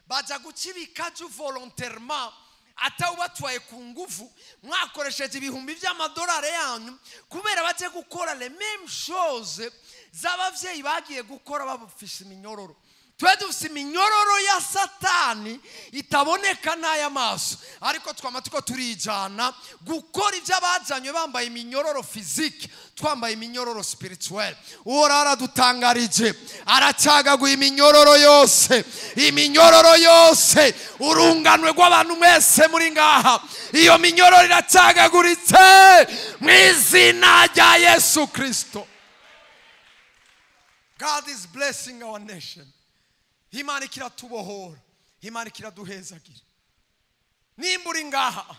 baja gucibikaju volontairement atawubatwaye ku nguvu. Mwakoresheje ibihumbi by'amadolari yanyu kubera baje gukora les mêmes choses z'abavyeyi bagiye gukora babufisha iminyororo. Twe dufise iminyororo ya Satani itaboneka n'aya maso, ariko twamatuko turijana gukora ibyo abajanywe bambaye iminyororo physique, twambaye iminyororo spirituel. Urara dutangarije aracagaguye iminyororo yose, iminyororo yose urunganwe rw'abantu mwese muri ngaha. Iyo minyororo iracagaguritse mu izina rya Yesu Kristo. God is blessing our nation. Imana ikiratubohora, Imana ikiraduhezagira. Nimba uri ngaha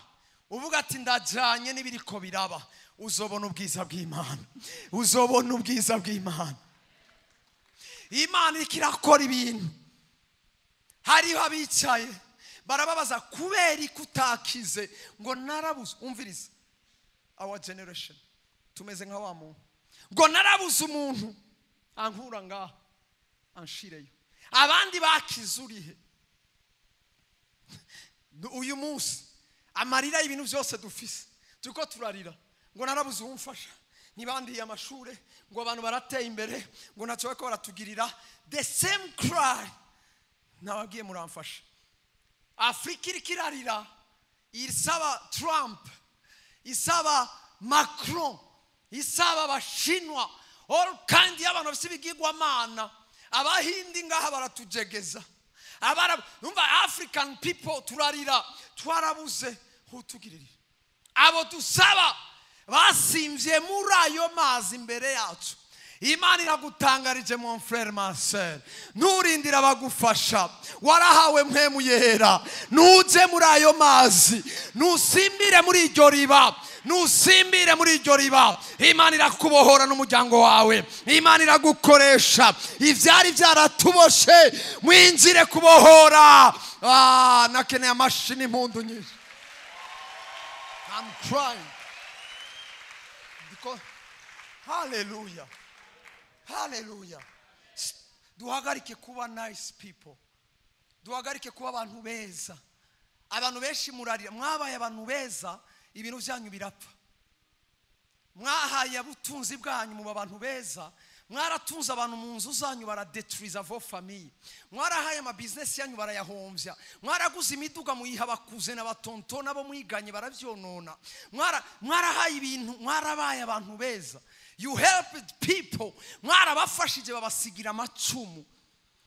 uvuga ati ndajanye n'ibiriko biraba, uzobona ubwiza bw'Imana, uzobona ubwiza bw'Imana. Imana ikirakora ibintu. Hariho abicaye barababaza kubera ikutakize ngo narabuze. Umviriza, our generation tumeze nka wa muntu ngo narabuze umuntu ankura ngaha anshireyo, abandi bakizurihe. Uyu munsi amarira y'ibintu byose dufise turiko turarira ngo narabuze umfasha, nibandiye amashure ngo abantu barateye imbere ngo ntacyo bariko baratugirira. The same cry nabagiye muramfasha. Afrika iriko irarira, isaba Trump, isaba Macron, isaba abashinwa, all kind y'abantu bafise ibigirwamana. Abahindi ngaha baratujegeza. Numva African people turarira, twarabuze hutugirira. Abo dusaba basimvye muri ayo mazi imbere yacu. Imana iragutangarije mon frère ma sœur, nturindira bagufasha, warahawe mpemu yera. Nuje muri ayo mazi, nusimbire muri iryo riba, nusimbire muri iryo riba. Imana irakubohora n'umuryango wawe, Imana iragukoresha. Ivyari vyaratuboshe mwinjire kubohora. Nakeneye amashini impundu nyinshi. I'm crying because hallelujah, hallelujah. Duhagarike kuba nice people, duhagarike kuba abantu beza. Abantu benshi murarira, mwabaye abantu beza, ibintu byanyu birapfa. Mwahaye ubutunzi bwanyu mu abantu beza, mwaratunze abantu mu nzu zanyu baradetruiza vos famille. Mwarahaye ama business yanyu barayahombya. Mwaraguze imiduga muyiha bakuze n'abatonto nabo mwiganye baravyonona. Mwarahaye ibintu, mwarabaye abantu beza. You helped people. Mwarabafashije babasigira amacumu.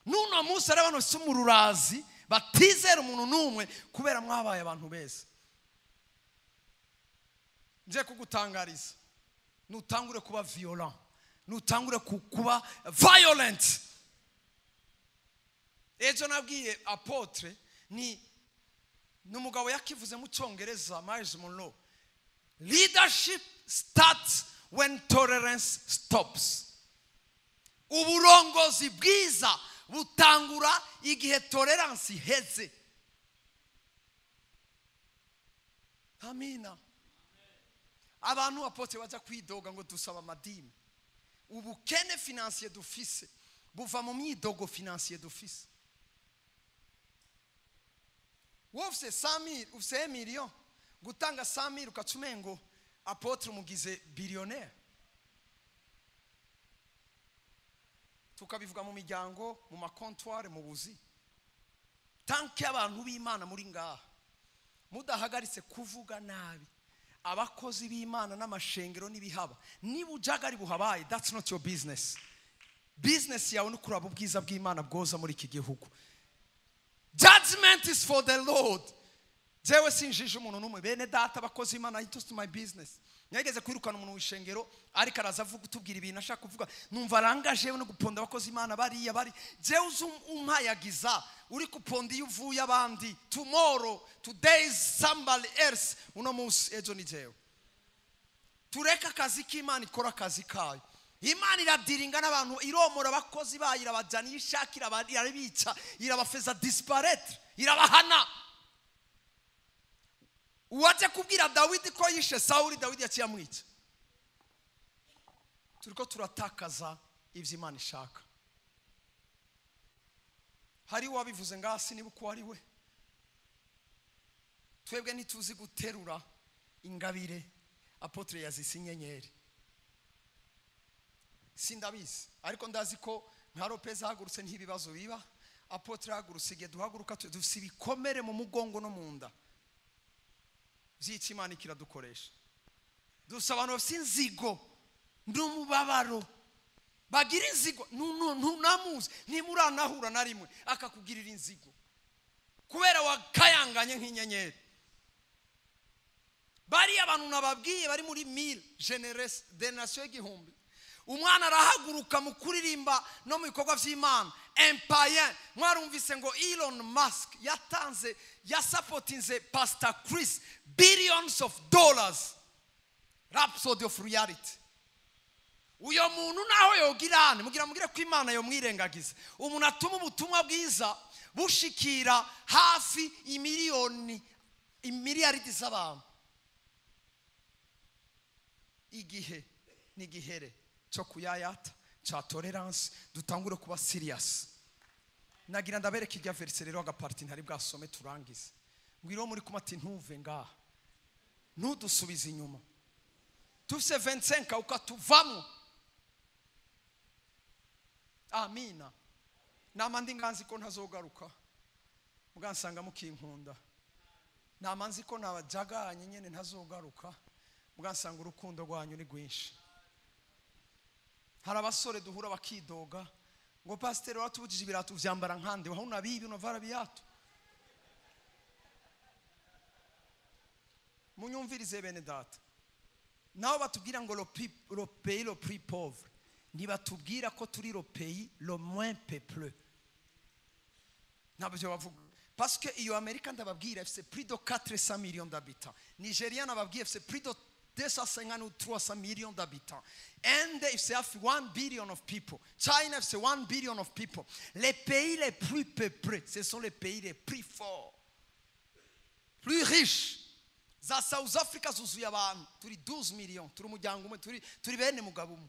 Nuno munsi ari abantu sumururazi batizera umuntu numwe kubera mwabaye abantu beza. Nje kugutangariza, nutangure kuba violent, nutangure kuba violent. Ejo nabwiye apotre ni numugabo yakivuze mu Cyongereza, Miles Monroe. Leadership starts when tolerance stops. Uburongozi bwiza butangura igihe tolerance iheze. Amina. Abantu apote baza kwidoga ngo dusaba amadini. Ubukene financier dufise buva mu myidogo financier dufise. Wofse 100,000 ufise million gutanga 100,000 ukacumengo apotre mugize billionaire. Tukabivuga mu miryango, mu makontware, mu buzi. Tanke abantu b'Imana muri ngaha mudahagaritse kuvuga nabi abakozi b'Imana n'amashengero n'ibihaba, niba ujagari buhabaye, that's not your business. Business yawe nukuraba ubwiza bw'Imana bwoza muri iki gihugu. Judgment is for the Lord. Jewe sinjije umuntu numwe, bene data abakozi b'Imana, it was my business. Nyageze kwirukana umuntu w'ishengero ariko araza avuga utubwira ibintu ashaka kuvuga, numva arangaje no guponda abakozi b'Imana bariya bari. Jewe umpayagiza uri kuponda iyo uvuye abandi. Tomorrow, today is somebody else. Uno munsi ejo ni jewe. Tureka akazi k'Imana ikora akazi kayo. Imana iradiringa n'abantu, iromora abakozi bayo, irabajana ishakira abandi, irabica, irabafeza disparaître, irabahana. Uwaje kubwira Dawidi ko yishe Sauli, Dawidi yaciye amwica. Turiko turatakaza ivyo Imana ishaka. Hari wabivuze ngasi niba uko ari we. Twebwe ntituzi guterura ingabire apotre yazise inyenyeri. Sindabizi ariko ndazi ko nka Lopez hagurutse ntibibazo biba, apotre hagurutse igihe duhaguruka dufise ibikomere mu mugongo no mu nda. Vyitse Imana ikiradukoresha. Dusaba abantu bafise inzigo n'umubabaro, bagira inzigo ntunamuzi, ntimuranahura na rimwe akakugirira inzigo kubera wakayanganye nk'inyenyeri. Bari abantu nababwiye bari muri 1000 generous de nation igihumbi. Umwana arahaguruka mu kuririmba no mu bikorwa vy'Imana. Empire, mwarumvise ngo Elon Musk yatanze, yasupportinze Pastor Chris billions of dollars rhapsody of reality. Uyo muntu naho yogirane mugire ko Imana yo mwirengagiza umuntu atuma ubutumwa bwiza bushikira hafi imiliyaridi z'abantu. Igihe ni gihere cyo kuyayata cha tolerance dutangure kuba serious. Nagira ndabereka irya verse rero agaparti ntari bwasome turangize. Ngwiro muri kumati ntuve ngaha ntudusubize inyuma tufise 25 ukatuvamo. Amina. Namandi nganzi ko ntazogaruka mugansanga mukinkunda. Namanzi ko nabajaganye nyene ntazogaruka mugansanga urukundo rwanyu ni rwinshi. Hari abasore duhura bakidoga ngo pastor watubujije ibiratu vyambara nkande waho nabibi unovara biyatu. Munyumvirize bene data. Naho batubwira ngo le pays le plus pauvre ntibatubwira ko turi le pays le moins peuplé. Nabyo bavuga parce que iyo Amerika ndababwira c'est plus de 400 millions d'habitants. Nigeria nababwira c'est plus de 250 ou 300 millions d'habitants. Inde c'est 1 billion of people. China c'est 1 billion of people. Les pays les plus peuplés, ce sont les pays les plus forts, plus riches. Za South Africa zuzuye abantu turi 12 millions, turi umuryango umwe, turi bene mugabo umwe.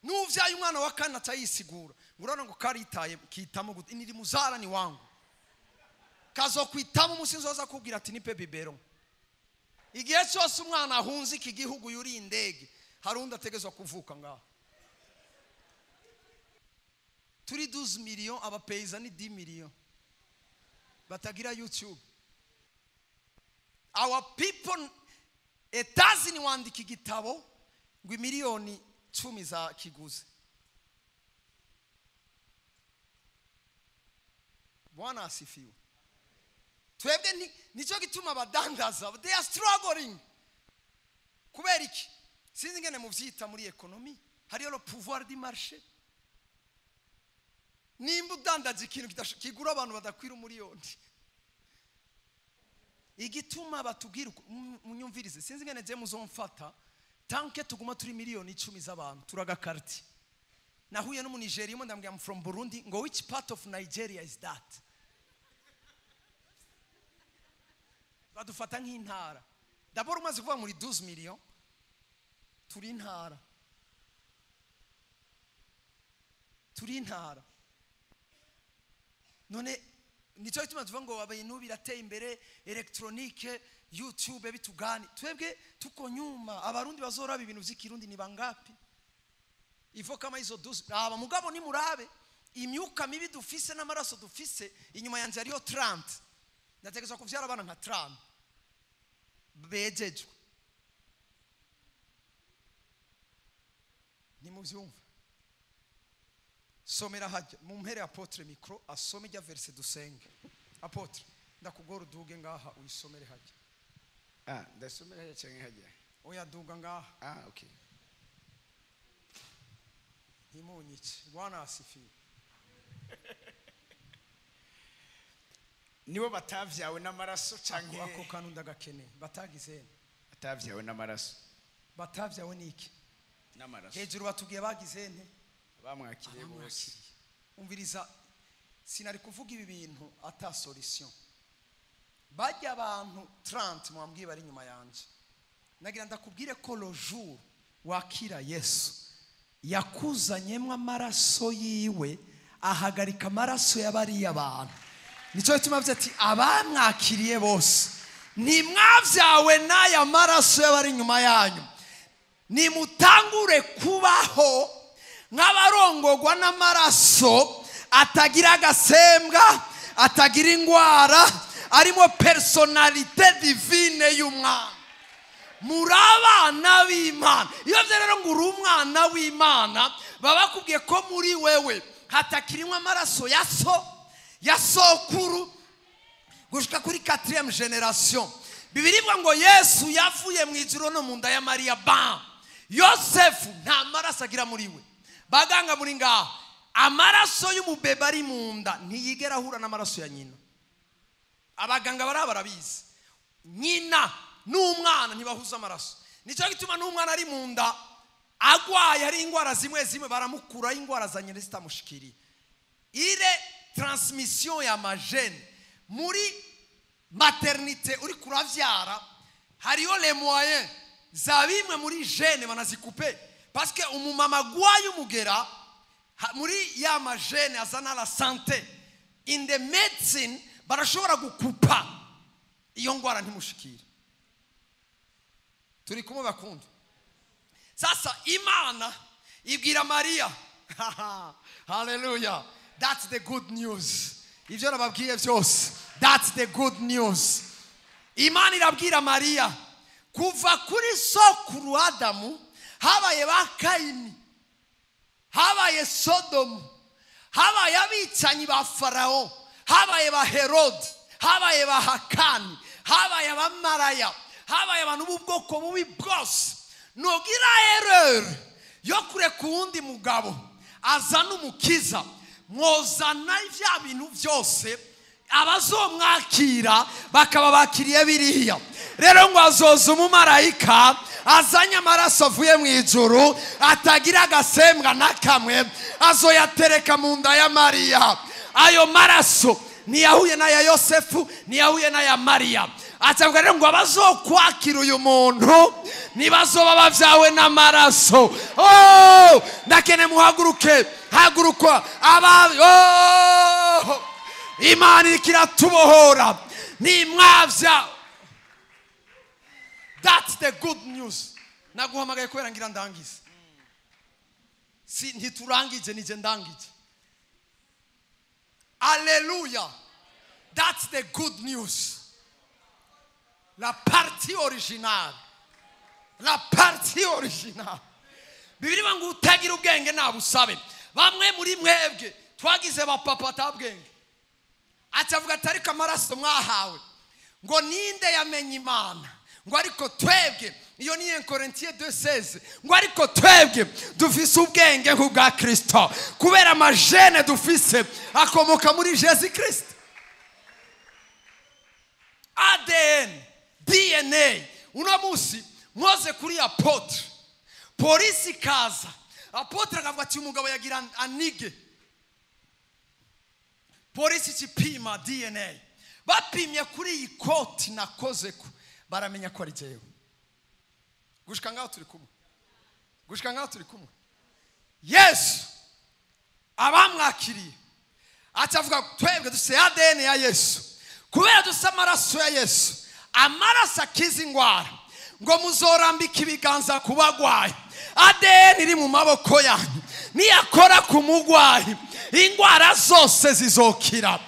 Nuvyaye umwana wa kana tayisigura ngurana ngo karitaye kitamo niri muzara ni wangu kazo kwitamo musinzoza kubwira ati nipe bibero. Igihe cyose umwana ahunze iki gihugu yuri indege harundi ategezwa kuvuka ngaho. Turi 12 millions abapeiza ni 10 millions batagira YouTube. Our people etazini wandika igitabo ngo miliyoni 10 za kiguzi. Bwana asifiwe. Twebwe nico gituma abadandaza they are struggling. Kubera iki? Sinzi ngene muvyita muri economy hariyo le pouvoir du marché. Nimba udandaza ikintu kigura abantu badakwira umuriyoni. Igituma batubwira munyumvirize sinzi ngene je muzomfata tanke tuguma turi miliyoni 10 z'abantu turagakarti. Nahuye no mu Nigeria mo ndambwira from Burundi ngo which part of Nigeria is that? Badufata nk'intara. D'abord umaze kuva muri 12 millions turi intara. Turi intara. None nico gituma tuvuga ngo abantu birateye imbere electronique YouTube bitugani. Twebwe tuko nyuma abarundi bazoraba ibintu vy'ikirundi ni bangapi? Ivo kama izo 12 aba mugabo ni murabe imyuka mibi dufise n'amaraso dufise inyuma yanje ariyo 30. Nategezwa kuvyara abana nka 30 bejejwe. Ni muvyumva. Somera hajya mumpere apotre micro asome rya verse dusenge. Apotre ndakugora uduge ngaha uyisomere hajya. Ndasomera hajya cyangwa hajya? Oya duga ngaha. Okay. Himunyice Bwana asifiwe. Nibo batavyawe n'amaraso canke ako kantu ndagakene batagizene batavyawe n'amaraso batavyawe niki n'amaraso hejuru batugiye bagizene bamwakiriye bose. Umviriza sinari kuvuga ibi bintu ata solution. Bajya abantu 30 mwambwiye bari nyuma yanje. Nagira ndakubwire ko le jour wakira Yesu yakuzanyemwe amaraso yiwe ahagarika amaraso y'abari abantu. Nico gituma avuze ati abamwakiriye bose ntimwavyawe n'aya maraso y'abari nyuma yanyu nimutangure kubaho nk'abarongorwa n'amaraso atagira agasembwa atagira ingwara arimo personalite divine y'umwana. Murabana w'Imana. Iyo rero ngo uri umwana w'Imana baba bakubwiye ko muri wewe hatakirimwe amaraso ya sokuru gushika kuri 4e generation. Bibilivuga ngo Yesu yavuye mu ijuru no mu nda ya Maria bam. Yosefu nta maraso agira muri we. Baganga muri ngaho amaraso y'umubebe ari mu nda ntiyigera ahura n'amaraso ya nyina. Abaganga barabizi. Nyina n'umwana ntibahuza amaraso. Nicyo gituma n'umwana ari mu nda agwaye hari indwara zimwe zimwe baramukura indwara za nyine zitamushikiriye. Ile transmission ya majene muri maternité uri kuravyara hariyo les moyens za bimwe muri gene banazikupe parce que umumama gwaye umugera muri ya majene azana la santé in the medicine barashobora gukupa iyo ngwara ntimushikire. Turi kumwe bakunda. Sasa Imana ibwira Maria hallelujah, that's the good news. Ibyo nababwiye byose, that's the good news. Imana irabwira Maria kuva kuri sokuru Adamu habaye ba Kaini, habaye Sodomu, habaye abicanyi ba Farao, habaye ba Herode, habaye ba Hakani, habaye ba Maraya, habaye abantu b'ubwoko bubi bwose. Nogira erreur yo kure kuundi mugabo azana umukiza mwozana ivya bintu byose abazomwakira bakaba bakiriye biriya. Rero ngo azoza umumarayika azanya amaraso avuye mu ijuru atagira agasembwa nakamwe azoyatereka mu nda ya Maria. Ayo maraso niyahuye na ya Yosefu niyahuye na ya Maria. Acavuga rero ngo abazokwakira uyu muntu nibazoba bavyawe n'amaraso. Oh, ndakene muhaguruke hagurukwa Imana ikiratubohora ni mwavya. That's the good news. Naguhamagaye kwera ngira ndangize. Si ntiturangije nije ndangije. Hallelujah. That's the good news. La partie originale. La partie originale. Bibiri bangu utagira ubwenge nabusabe. Bamwe muri mwebwe twagize ba papa tabwenge. Acavuga atari kamaraso mwahawe. Ngo ninde yamenye Imana. Ngo ariko twebwe iyo ni 1 Corinthiens 2:16. Ngo ariko twebwe dufise ubwenge nk'ubwa Kristo. Kubera amajene dufise akomoka muri Jesus Christ. ADN, DNA. Uno musi mwoze kuri apotre. Polisi kaza. Apotre akavuga ati umugabo yagira anige. Polisi chipima DNA. Bapimye kuri iyi koti nakozeko baramenya ko ari jewe. Gushika ngaho turi kumwe. Gushika ngaho turi kumwe. Yesu abamwakiriye atavuga twebwe duse ADN ya Yesu. Kubera dusa amaraso ya Yesu. Amaraso akiza ingwara. Ngo muzorambika ibiganza kubagwaye. ADN iri mu maboko yanyu. Niyakora ku mugwayi ingwara zose zizokira.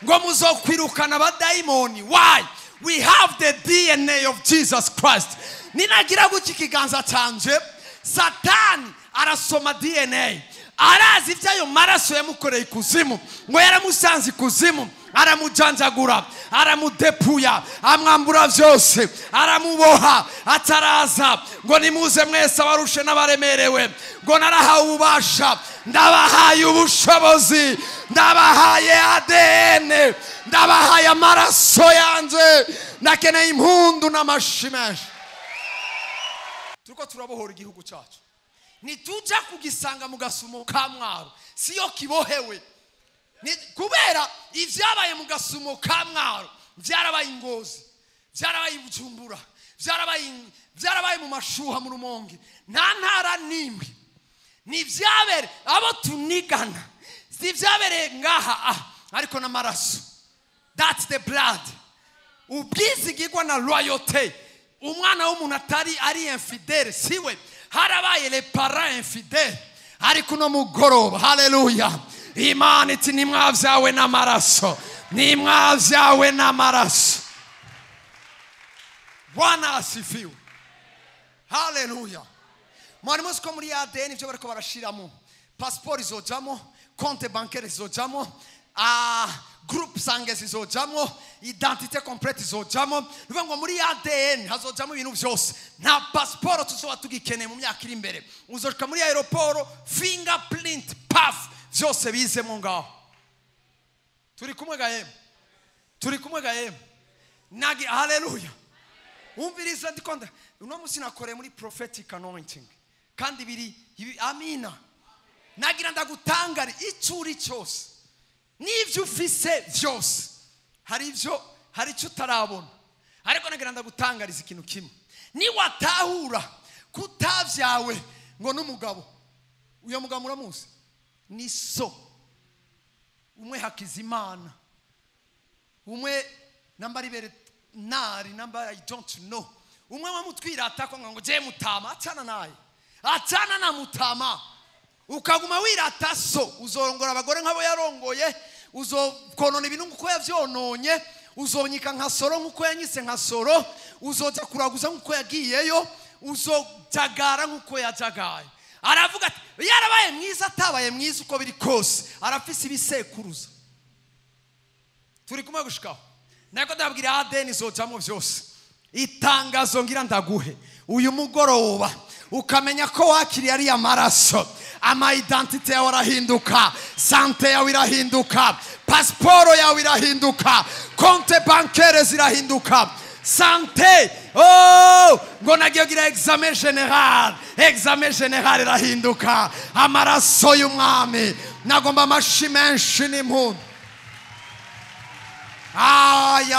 Ngo muzokwirukana abadayimoni. Why? We have the DNA of Jesus Christ. Ninagira guki kiganza canje Satani arasoma DNA. Arazi ivyayo maraso yamukoreye ikuzimu. Ngo yaramusanze ikuzimu. Aramujanjagura, aramudepuya, amwambura vyose, aramuboha, ataraza. Ngo nimuze mwese abarushe n'abaremerewe. Ngo narahawe ububasha, ndabahaye ubushobozi, ndabahaye ADN, ndabahaye amaraso yanje, ndakeneye impundu n'amashimeshi. Turiko turabohora igihugu cyacu. Nituja kugisanga mu gasumo ka Mwaro, siyo kibohewe. Kubera ivyabaye mu gasumo ka Mwaro vyarabaye Ngozi, vyarabaye Bujumbura, vyarabaye mu Mashuha mu Rumonge, nta ntara nimwe. Ni vyabere abo tunigana, si vyabere ngaha ariko n'amaraso. That's the blood. Ubwizigirwa na loyauté. Umwana w'umuntu atari ari infidèle siwe. Harabaye les parents infidèles. Ariko no mugoroba, hallelujah. Imana iti nimwavyawe n'amaraso. Nimwavyawe n'amaraso. Bwana asifiwe. Hallelujah. Mwari muzi ko muri ADN ivyo bariko barashiramo. Passport izojamo, compte bancaire izojamo, group sange izojamo, identité complète izojamo. Bivuga ngo muri ADN hazojamo ibintu byose. Nta passport tuzoba tugikeneye mu myaka iri imbere. Uzoshika muri aeroport fingerprint puff byose bizemo ngaho. Turi kumwe gaye. Turi kumwe gaye. Nagi hallelujah. umviriza ndikonda uno musi nakoreye muri prophetic anointing kandi biri amina nagira ndagutangari icuri cyose n'ivyo ufise vyose hari icyo utarabona ariko nagira ndagutangariza ikintu kimwe ni watahura kutavyawe ngo n'umugabo uyo mugabo muramuzi ni so umwe Hakizimana umwe namba ribere nari namba I don't know umwe wamutwirata ko ngo je mutama atana na mutama ukaguma wirata so uzorongora abagore nk'abo yarongoye uzokonona ibintu uko yavyononye uzonyika nka soro nkuko yanyise nka soro uzoja kuraguza nkuko yagiyeyo uzojagara nkuko yajagaye aravuga ati yarabaye mwiza atabaye mwiza uko biri kose arafise ibisekuruza turi kumwe gushikaho nako ndabwira Adeni zojamo byose itangazo ngira ndaguhe uyu mugoroba ukamenya ko wakiriye ari amaraso ama identity yawe arahinduka sante yawe irahinduka pasiporo yawe irahinduka konte bancaire zirahinduka sante ngo nagiye gira examen general irahinduka amaraso y'umwami nagomba amashi menshi n'impundu ay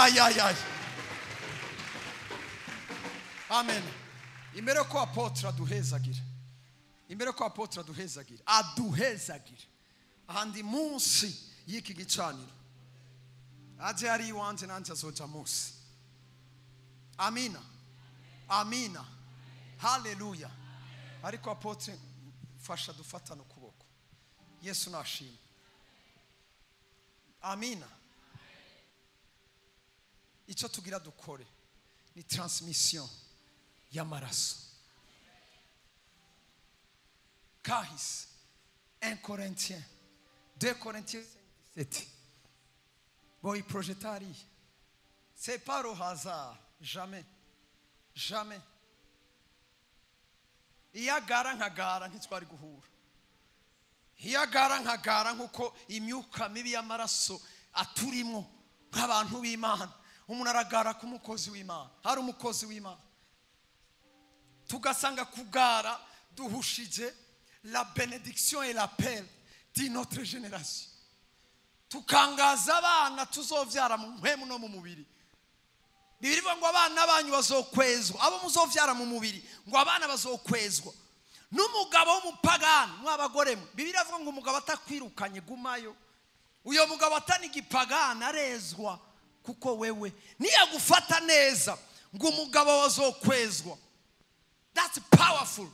amen imbere ko apotre aduhezagira ahandi munsi y'iki gicaniro aje ari iwanje nanje azoja munsi amina haleluya ariko apotre fasha dufatana ukuboko Yesu nashimye amina icyo tugira dukore ni transmission y'amaraso kahise 1 Corinthiens 2 Corinthiens 7 boy projetari c'est pas au hasard jamais iyagara nkagara ntitwari guhura iyagara nkagara nkuko imyuka mibi y'amaraso aturimo nk'abantu b'Imana umuntu aragara ku mukozi w'Imana hari umukozi w'Imana tugasanga kugara duhushije la bénédiction et l'appel de notre génération tukangaza abana tuzovyara mu mpemu no mu mubiri bibirivuga ngo abana banyu bazokwezwa abo muzovyara mu mubiri ngo abana bazokwezwa n'umugabo w'umupagani mwabagore bibiri avuga ngo umugabo atakwirukanye gumayo uyo mugabo atanigipagani arezwa kuko wewe niyagufata neza ngo umugabo wazokwezwa. That's powerful.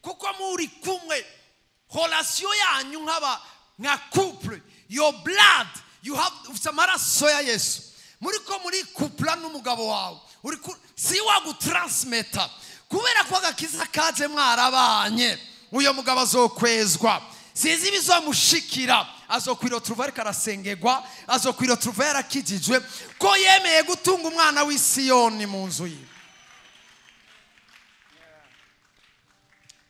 Kuko muri kumwe relation yanyu nka couple, your blood, you have amaraso ya Yesu. Muri couple n'umugabo wawe si wagutransmeta kubera ko agakiza kaje mwarabanye uyo mugabo azokwezwa. Sizi bizomushikira azokwiro truva karasengegwa azokwiro truva yarakijijwe ko yemeye gutunga umwana w'Isiyoni mu nzu ye.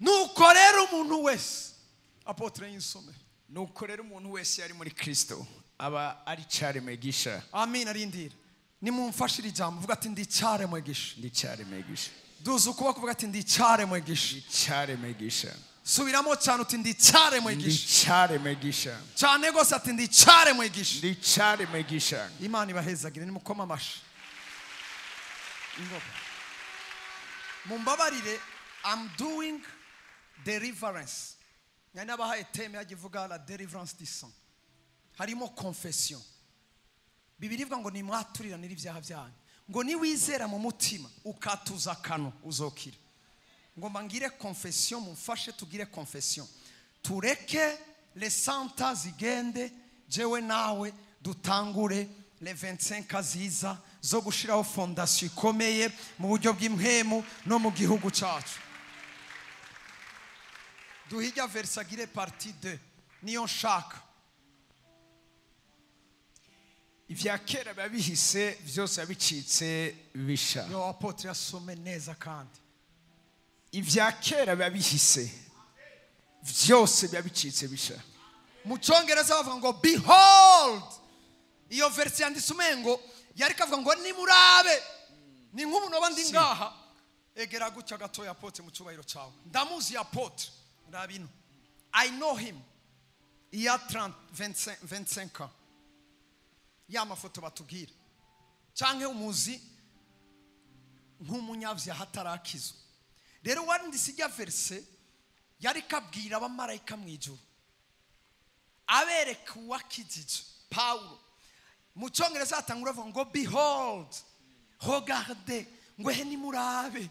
Nuko rero umuntu wese apotre yinsome nuko rero umuntu wese yari muri Kristo aba ari cyare mwegisha. Amen. Arindira nimumfashira ijambo vuga ati ndi cyare mwegisha. Ndi cyare mwegisha. Duzu kuba kuvuga ati ndi cyare mwegisha. Ndi cyare mwegisha. Subiramo cyane uti ndi cyare mwegisha. Ndi cyare mwegisha. Cyane gose ati ndi cyare mwegisha. Ndi cyare mwegisha. Imana ibahezagire nimukoma amashi. Ingoba mumbabarire, I'm doing deliverance. Nyana bahaye teme yagivuga la deliverance du sang. Harimo confession. Bibiri bivuga ngo ni mwaturira n'ibyaha byanyu. Ngo ni wizera mu mutima ukatuza kano uzokira. Ngo mangire confession mumfashe tugire confession. Tureke les santa zigende jewe nawe dutangure les 25 aziza zo gushiraho fondation ikomeye mu buryo bw'impemu no mu gihugu cyacu. Duhijya versagire partie 2 niyo nshaka. Ivya kera babihise byose abicitse bisha. Yo apotre asome neza kandi. Ivya kera babihise byose byabicitse bisha. Mu Cyongereza bavuga ngo behold. Iyo verse yanditse umengo yari kavuga ngo nimurabe ni nk'umuntu abandi ngaha egera gutya gatoya Apotre mu cyubahiro cyawe ndamuzi Apotre ndabino I know him il y a 25 ans ya mafoto batubwira canke umuzi nk'umunyavya hatarakizwa rero wanditse ijya verse yari kabwira abamarayika mu ijuru abereka uwakijije Paulo mu cyongereza atangura avuga ngo behold regarde ngo he ni murabe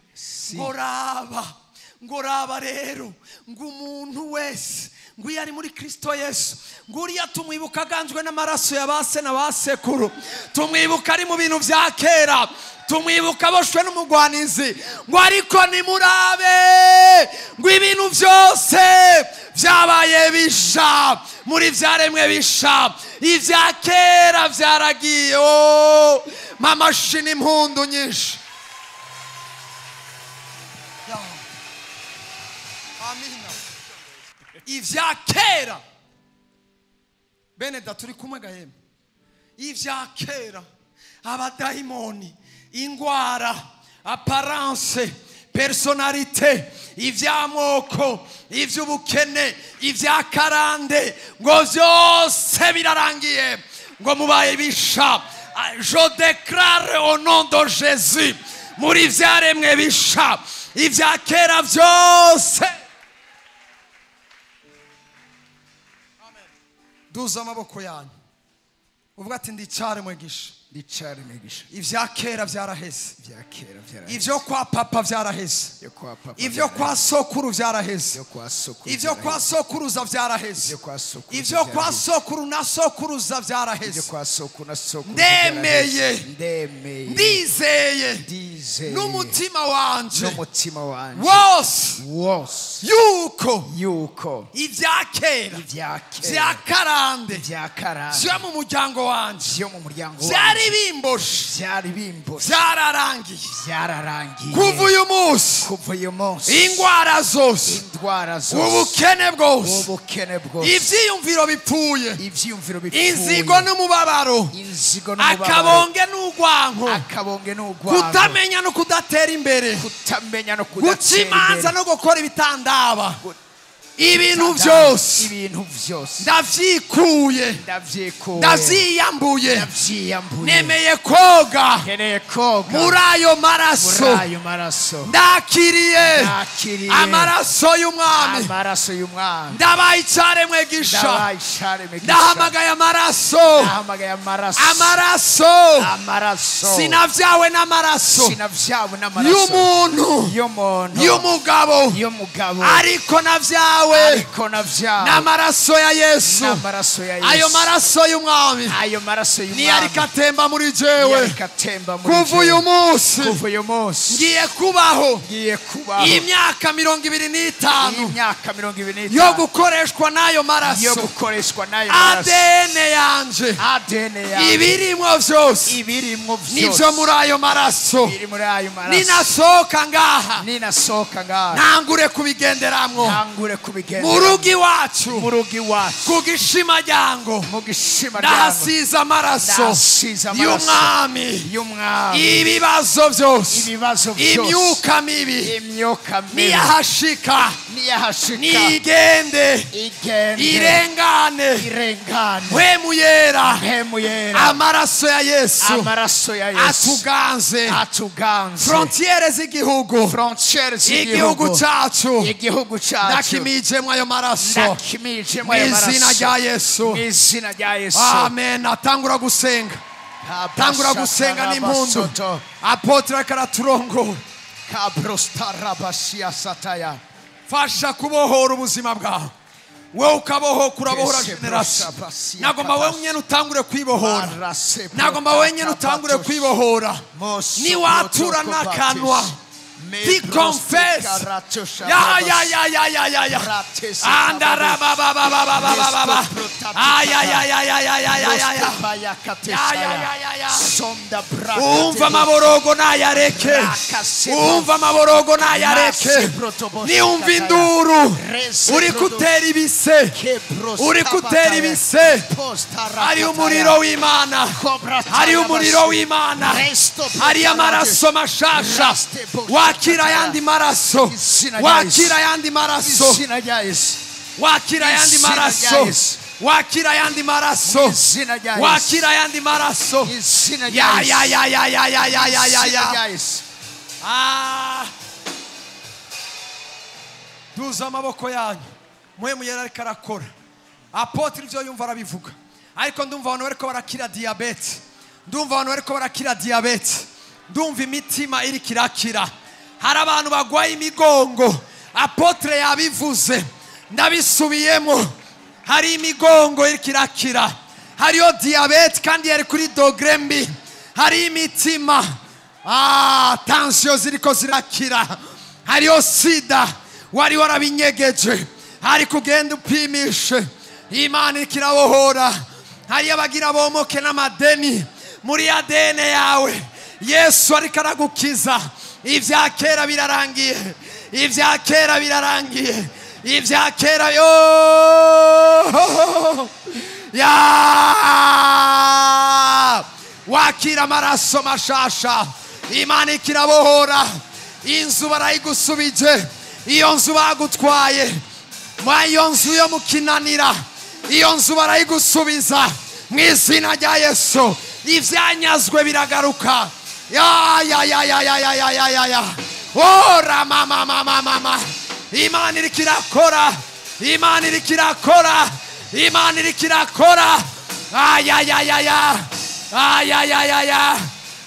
ngo raba rero ngo umuntu wese ngo yari muri Kristo Yesu ngo uriya tumwibuka aganjwe n'amaraso ya base na basekuru tumwibuka ari mu bintu bya kera tumwibuka boshwe n'umugwanizi ngo ariko ni murabe ngo ibintu byose byabaye bisha muri byaremwe bisha ivya kera byaragiye mama shini impundu nyinshi amina ivya kera bene daturi kumwe gahema ivya kera abadayimoni ingwara apparence personalite ivyamoko ivy'ubukene ivyakarande ngo vyose birarangiye ngo mubaye bisha je déclare au nom de Jésus muri vyaremwe bisha ivya kera vyose amen duza amaboko yanyu uvuga ati ndicaremwe gisha ivya kera vyaraheze ivyo kwa papa vyaraheze ivyo kwa sokuru vyaraheze ivyo kwa sokuruza vyaraheze ivyo kwa sokuru na sokuruza vyaraheze ndemeye ndizeye n'umutima wanje wose yuko ivya kera vya karande vyo mu muryango wanje vyari bimboshe vyararangiye kuva uyu munsi ingwara zose ubukene bwose ivyiyumviro bipfuye inzigo n'umubabaro akabonge n'ugwanko kutamenya no kudatera imbere guca imanza no gukora ibitandaba ibintu byose ndavyikuye ndavyiyambuye nemeye koga muri ayo maraso ndakiriye amaraso y'umwami ndabaye icaremwe gisha ndahamagaye amaraso sinavyawe n'amaraso y'umuntu y'umugabo ariko navyawe n'amaraso ya Yesu ayo maraso y'umwami niyo ariko atemba muri jewe kuva uyu munsi ngiye kubaho imyaka 25 yo gukoreshwa n'ayo maraso ADN yanje ibirimwo vyose nivyo muri ayo maraso ninasohoka ngaha ntangure kubigenderamwo murugi wacu kugishima ryango ndahasiza amaraso y'umwami ibibazo byose imyuka mibi niyahashika nigende irengane mpwemu yera amaraso ya Yesu atuganze frontiere z'igihugu cacu ndakimijemwo ayo maraso mw'izina rya Yesu amen atangura gusenga n'impundu Apotre karaturongo fasha kubohora ubuzima bwawe wewe ukabohoka urabohora generasi nagomba wewe nyene utangure kwibohora nagomba wewe nyene utangure kwibohora ni watura n'akanwa He confessed. Yeah. Andara baba. Umva maborogo nayareke. Umva maborogo nayareke. Ni umva induru. Uri kutera ibise. Uri kutera ibise. Hari umuriro w'Imana. Hari umuriro w'Imana. Hari amaraso mashasha. Wakira yandi maraso. Wakira yandi maraso. Wakira yandi maraso. Wakira yandi maraso. Wakira yandi maraso. Ya. Duza amaboko yanyu. Mwe muyera ariko arakora. Apotre ibyo yumva arabivuga. Ariko ndumva abantu bariko barakira diabete. Ndumva abantu bariko barakira diabete. Ndumva imitima iri kirakira. Hari abantu bagwaye imigongo. Apotre yabivuze. Ndabisubiyemo. Hari imigongo iri kirakira. Hariyo diabete kandi yari kuri dogre mbi. Hari imitima. Tension ziriko zirakira. Hariyo sida. Wari warabinyegeje. Hari kugenda upimishe. Imana ikirabohora. Hari abagira bomoke n'amadeni muri ADN yawe. Yesu ariko aragukiza. Ivya kera birarangiye. Ivya kera birarangiye. Ivya kera yo. Ya. Wakira amaraso mashasha. Imana ikirabohora. Inzu barayigusubije. Iyo nzu bagutwaye. Iyo nzu yo mukinanira. Iyo nzu barayigusubiza. Mu izina rya Yesu. Ivyanyazwe biragaruka. Ya. Ora mama. Imana iriko irakora. Imana iriko irakora. Imana iriko irakora.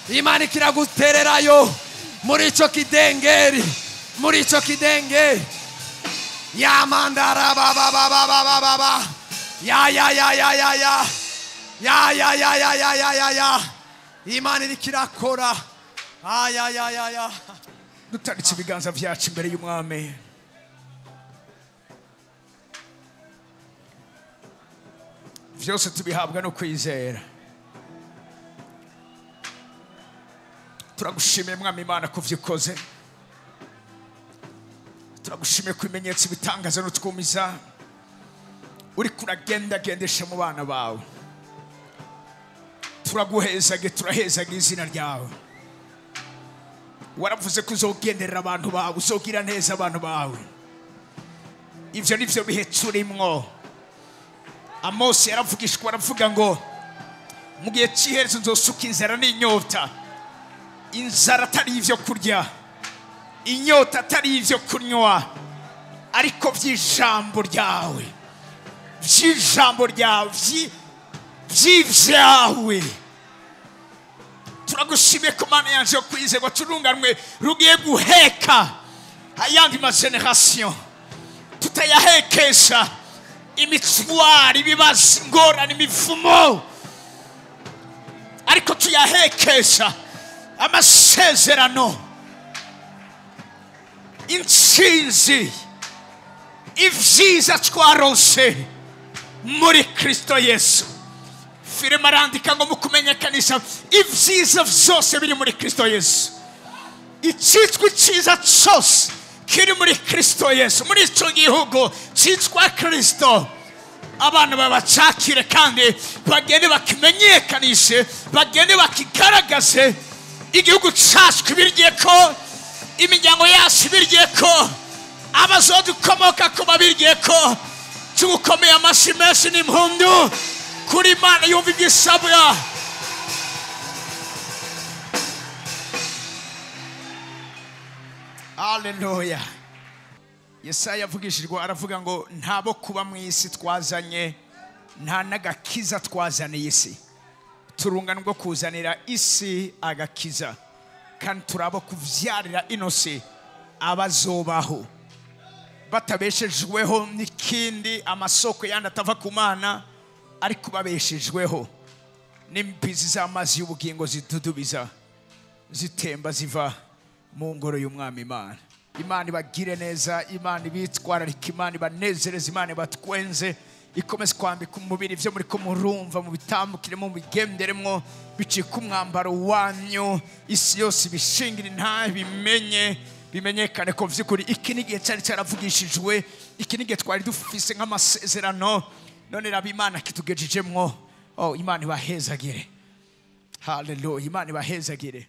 Imana iriko iragutererayo muri ico kidengeri. Muri ico kidengeri. Ya mandara baba. Ya. Ya. Imana iriko irakora. Ya. Dutaritse ibiganza byacu imbere y'Umwami. Byose tubihabwa no kwizera. Turagushimiye Mwami Imana ko vyikoze. Turagushimiye ku bimenyetso bitangaza no twumiza. Uri kuragendagendesha mu bana bawe. Turahezage izina ryawe. Waravuze ko uzogenderera abantu bawe, uzogira neza abantu bawe. Ivyo nivyo bihe turimwo. Amosi yaravugishwa aravuga ngo mu gihe cy'iherezo nzosuka inzara n'inyota. Inzara atari ivyo kurya, inyota atari ivyo kunywa, ariko vy'ijambo ryawe. Vy'ijambo ryawe, vy'ivyawe. Turagushimiye ko Mana yanje yo kwizerwa turunganwe rugiye guheka ayandi ma generation. Tutayahekesha imitwari, ibibazo, ingorane, imivumo, ariko tuyahekesha amasezerano, intsinzi, ivyiza twarose muri Kristo Yesu. Firima arandika ngo mukumenyekanisha ivyiza vyose biri muri Kristo Yesu. Icyitwa iciza cyose kiri muri Kristo Yesu. Muri ico gihugu cyitwa Kristo, abantu babacakire kandi bagende bakimenyekanishe, bagende bakigaragaze. Igihugu cyacu kibirgiye ko, imiryango yacu ibirgiye ko, abazodukomoka ko babirgiye ko. Tugukomeye amashyi menshi n'impundu kuri Imana yumva igisabwa. Hallelujah. Yesaya avugishirwa aravuga ngo ntabo kuba mu isi twazanye, nta nagakiza twazaniye isi. Turunganwa kuzanira isi agakiza, kandi turabo kuvyarira inose abazobaho batabeshejweho n'ikindi amasoko yandi atava ku Mana, ariko babeshejweho n'imbizi z'amazi y'ubugingo zidudubiza zitemba ziva mu ngoro y'umwami Imana. Imana ibagire neza, Imana ibitwararika, Imana ibanezereze, Imana ibatwenze, ikomeze kwambika umubiri ibyo muri ko murumva mu bitambukiremo, mu bigenderemo, bicika umwambaro wanyu, isi yose ibishingire nta bimenye, bimenyekane ko vy'ukuri iki ni igihe cyari cyaravugishijwe, iki ni igihe twari dufise nk'amasezerano, none raba Imana kitugejejemwo. Oh, Imana ibahezagire. Hallelujah, Imana ibahezagire.